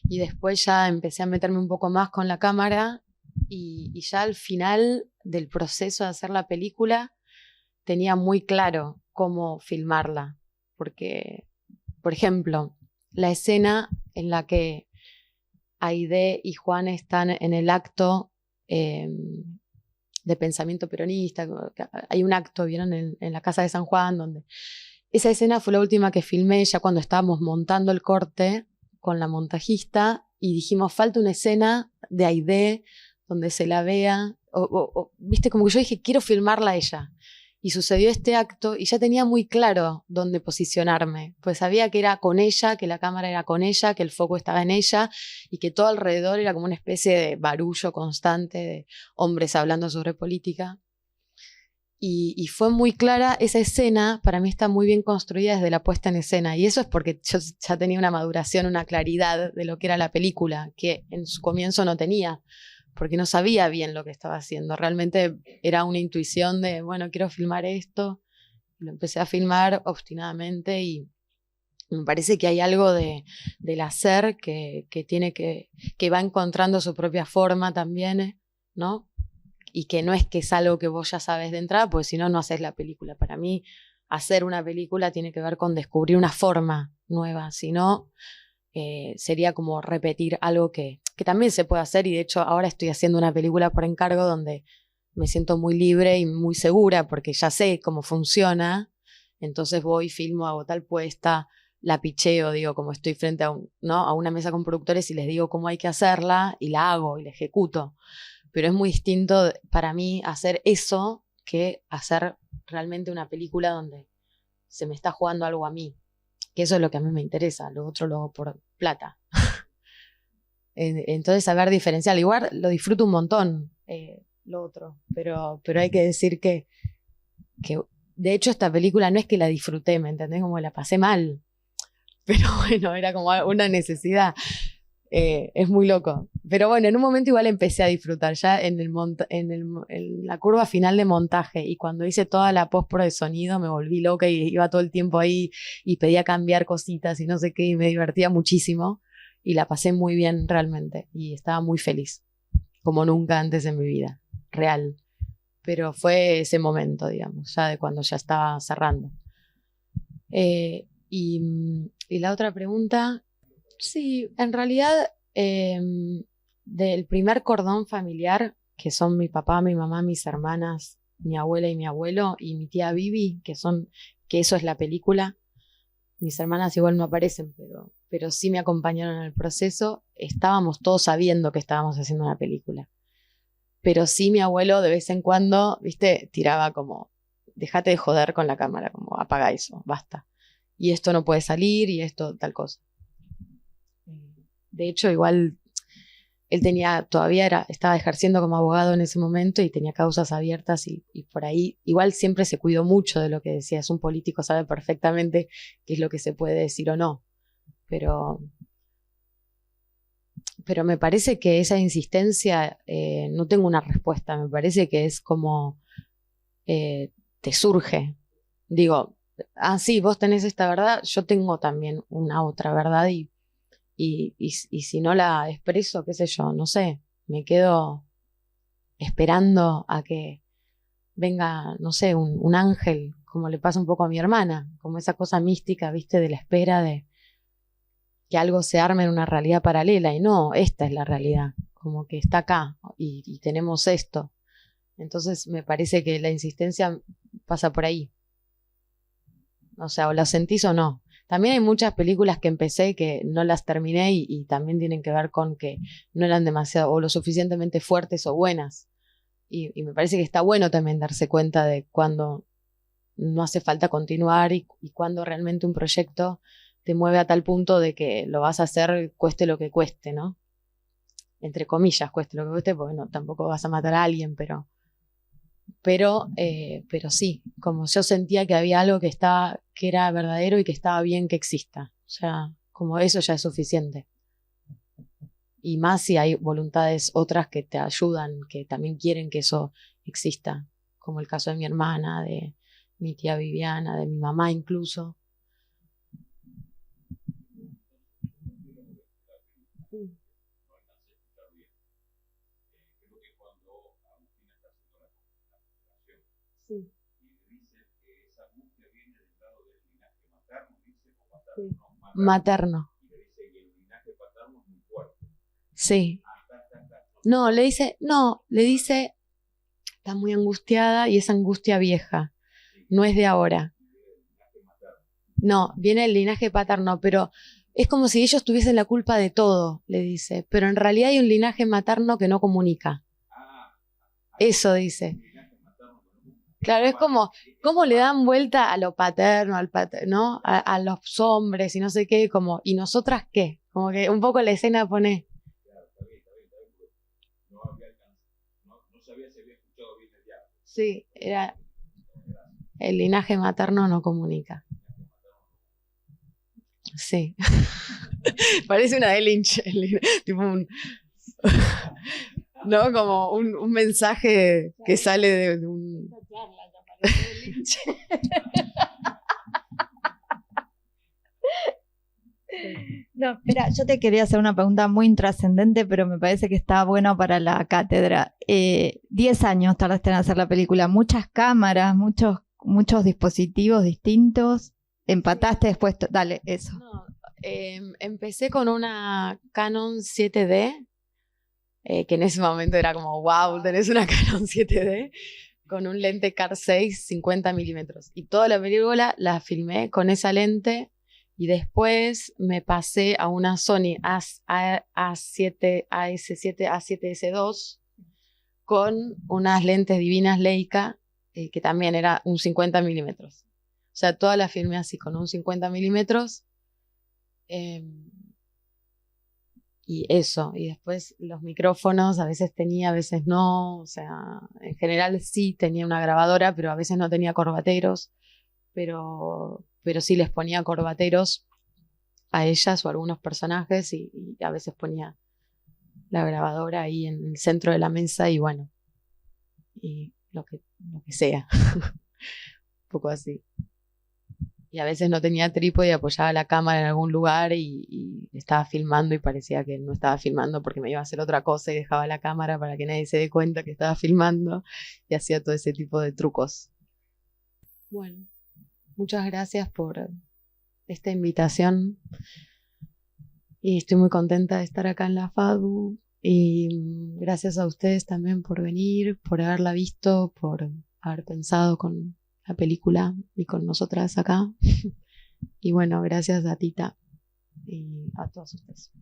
Y después ya empecé a meterme un poco más con la cámara y ya al final del proceso de hacer la película tenía muy claro cómo filmarla. Porque, por ejemplo, la escena en la que Aide y Juan están en el acto de pensamiento peronista, hay un acto, ¿vieron? En la casa de San Juan, donde esa escena fue la última que filmé ya cuando estábamos montando el corte con la montajista y dijimos, falta una escena de Aidé donde se la vea, viste, como que yo dije, quiero filmarla a ella. Y sucedió este acto y ya tenía muy claro dónde posicionarme, pues sabía que era con ella, que la cámara era con ella, que el foco estaba en ella y que todo alrededor era como una especie de barullo constante de hombres hablando sobre política. Y fue muy clara esa escena, para mí está muy bien construida desde la puesta en escena. Y eso es porque yo ya tenía una maduración, una claridad de lo que era la película, que en su comienzo no tenía, porque no sabía bien lo que estaba haciendo. Realmente era una intuición de, bueno, quiero filmar esto. Lo empecé a filmar obstinadamente y me parece que hay algo del hacer que va encontrando su propia forma también, ¿no? Y que no es que es algo que vos ya sabes de entrada, porque si no, no haces la película. Para mí, hacer una película tiene que ver con descubrir una forma nueva, si no, sería como repetir algo que también se puede hacer, y de hecho ahora estoy haciendo una película por encargo donde me siento muy libre y muy segura porque ya sé cómo funciona, entonces voy, filmo, hago tal puesta, la picheo, digo, como estoy frente a una mesa con productores y les digo cómo hay que hacerla y la hago y la ejecuto. Pero es muy distinto para mí hacer eso que hacer realmente una película donde se me está jugando algo a mí, que eso es lo que a mí me interesa, lo otro lo hago por plata. Entonces saber diferenciar, igual lo disfruto un montón, lo otro, pero hay que decir que de hecho esta película no es que la disfruté, ¿me entendés? Como la pasé mal, pero bueno, era como una necesidad. Es muy loco. Pero bueno, en un momento igual empecé a disfrutar ya en la curva final de montaje, y cuando hice toda la postpro de sonido me volví loca y iba todo el tiempo ahí y pedía cambiar cositas y no sé qué, y me divertía muchísimo y la pasé muy bien realmente y estaba muy feliz, como nunca antes en mi vida, real. Pero fue ese momento, digamos, ya de cuando ya estaba cerrando. Y la otra pregunta... Sí, en realidad del primer cordón familiar, que son mi papá, mi mamá, mis hermanas, mi abuela y mi abuelo, y mi tía Vivi, que eso es la película. Mis hermanas igual no aparecen, pero sí me acompañaron en el proceso. Estábamos todos sabiendo que estábamos haciendo una película. Pero sí mi abuelo de vez en cuando, viste, tiraba como, déjate de joder con la cámara, como apaga eso, basta. Y esto no puede salir y esto tal cosa. De hecho, igual él estaba ejerciendo como abogado en ese momento y tenía causas abiertas y por ahí igual siempre se cuidó mucho de lo que decía. Es un político, sabe perfectamente qué es lo que se puede decir o no. Pero me parece que esa insistencia, no tengo una respuesta, me parece que es como te surge. Digo, sí, vos tenés esta verdad, yo tengo también una otra verdad y si no la expreso, qué sé yo, no sé, me quedo esperando a que venga, no sé, un ángel, como le pasa un poco a mi hermana, como esa cosa mística, viste, de la espera de que algo se arme en una realidad paralela, y no, esta es la realidad, como que está acá y tenemos esto. Entonces me parece que la insistencia pasa por ahí. O sea, o la sentís o no. También hay muchas películas que empecé que no las terminé y también tienen que ver con que no eran demasiado o lo suficientemente fuertes o buenas. Y me parece que está bueno también darse cuenta de cuando no hace falta continuar y cuando realmente un proyecto te mueve a tal punto de que lo vas a hacer cueste lo que cueste, ¿no? Entre comillas, cueste lo que cueste, porque no, tampoco vas a matar a alguien, pero sí, como yo sentía que había algo que era verdadero y que estaba bien que exista. O sea, como eso ya es suficiente. Y más si hay voluntades otras que te ayudan, que también quieren que eso exista, como el caso de mi hermana, de mi tía Viviana, de mi mamá incluso. Sí. Sí. Materno. Sí. No, le dice, está muy angustiada y es angustia vieja, no es de ahora. No, viene el linaje paterno, pero es como si ellos tuviesen la culpa de todo, le dice, pero en realidad hay un linaje materno que no comunica. Eso dice. Claro, es como, ¿cómo le dan vuelta a lo paterno, ¿no? A los hombres y no sé qué, como, ¿y nosotras qué? Como que un poco la escena pone... No sabía si había escuchado bien el diálogo. Sí, era... El linaje materno no comunica. Sí. Parece una de Lynch, tipo un... ¿no? Como un mensaje que sale de un... No, espera, yo te quería hacer una pregunta muy intrascendente, pero me parece que está bueno para la cátedra. 10 años tardaste en hacer la película, muchas cámaras, muchos dispositivos distintos. Empataste después, dale, eso. No, empecé con una Canon 7D, que en ese momento era como, wow, tenés una Canon 7D, con un lente Car 6 50 milímetros. Y toda la película la filmé con esa lente. Y después me pasé a una Sony A7, A7S2 con unas lentes divinas Leica, que también era un 50 milímetros. O sea, toda la filmé así, con un 50 milímetros. Y eso. Y después los micrófonos, a veces tenía, a veces no. O sea, en general sí tenía una grabadora, pero a veces no tenía corbateros. Pero sí les ponía corbateros a ellas o a algunos personajes y a veces ponía la grabadora ahí en el centro de la mesa y bueno, y lo que sea, un poco así. Y a veces no tenía trípode y apoyaba la cámara en algún lugar y estaba filmando y parecía que no estaba filmando porque me iba a hacer otra cosa y dejaba la cámara para que nadie se dé cuenta que estaba filmando y hacía todo ese tipo de trucos. Bueno. Muchas gracias por esta invitación y estoy muy contenta de estar acá en la FADU y gracias a ustedes también por venir, por haberla visto, por haber pensado con la película y con nosotras acá y bueno, gracias a Tita y a todos ustedes.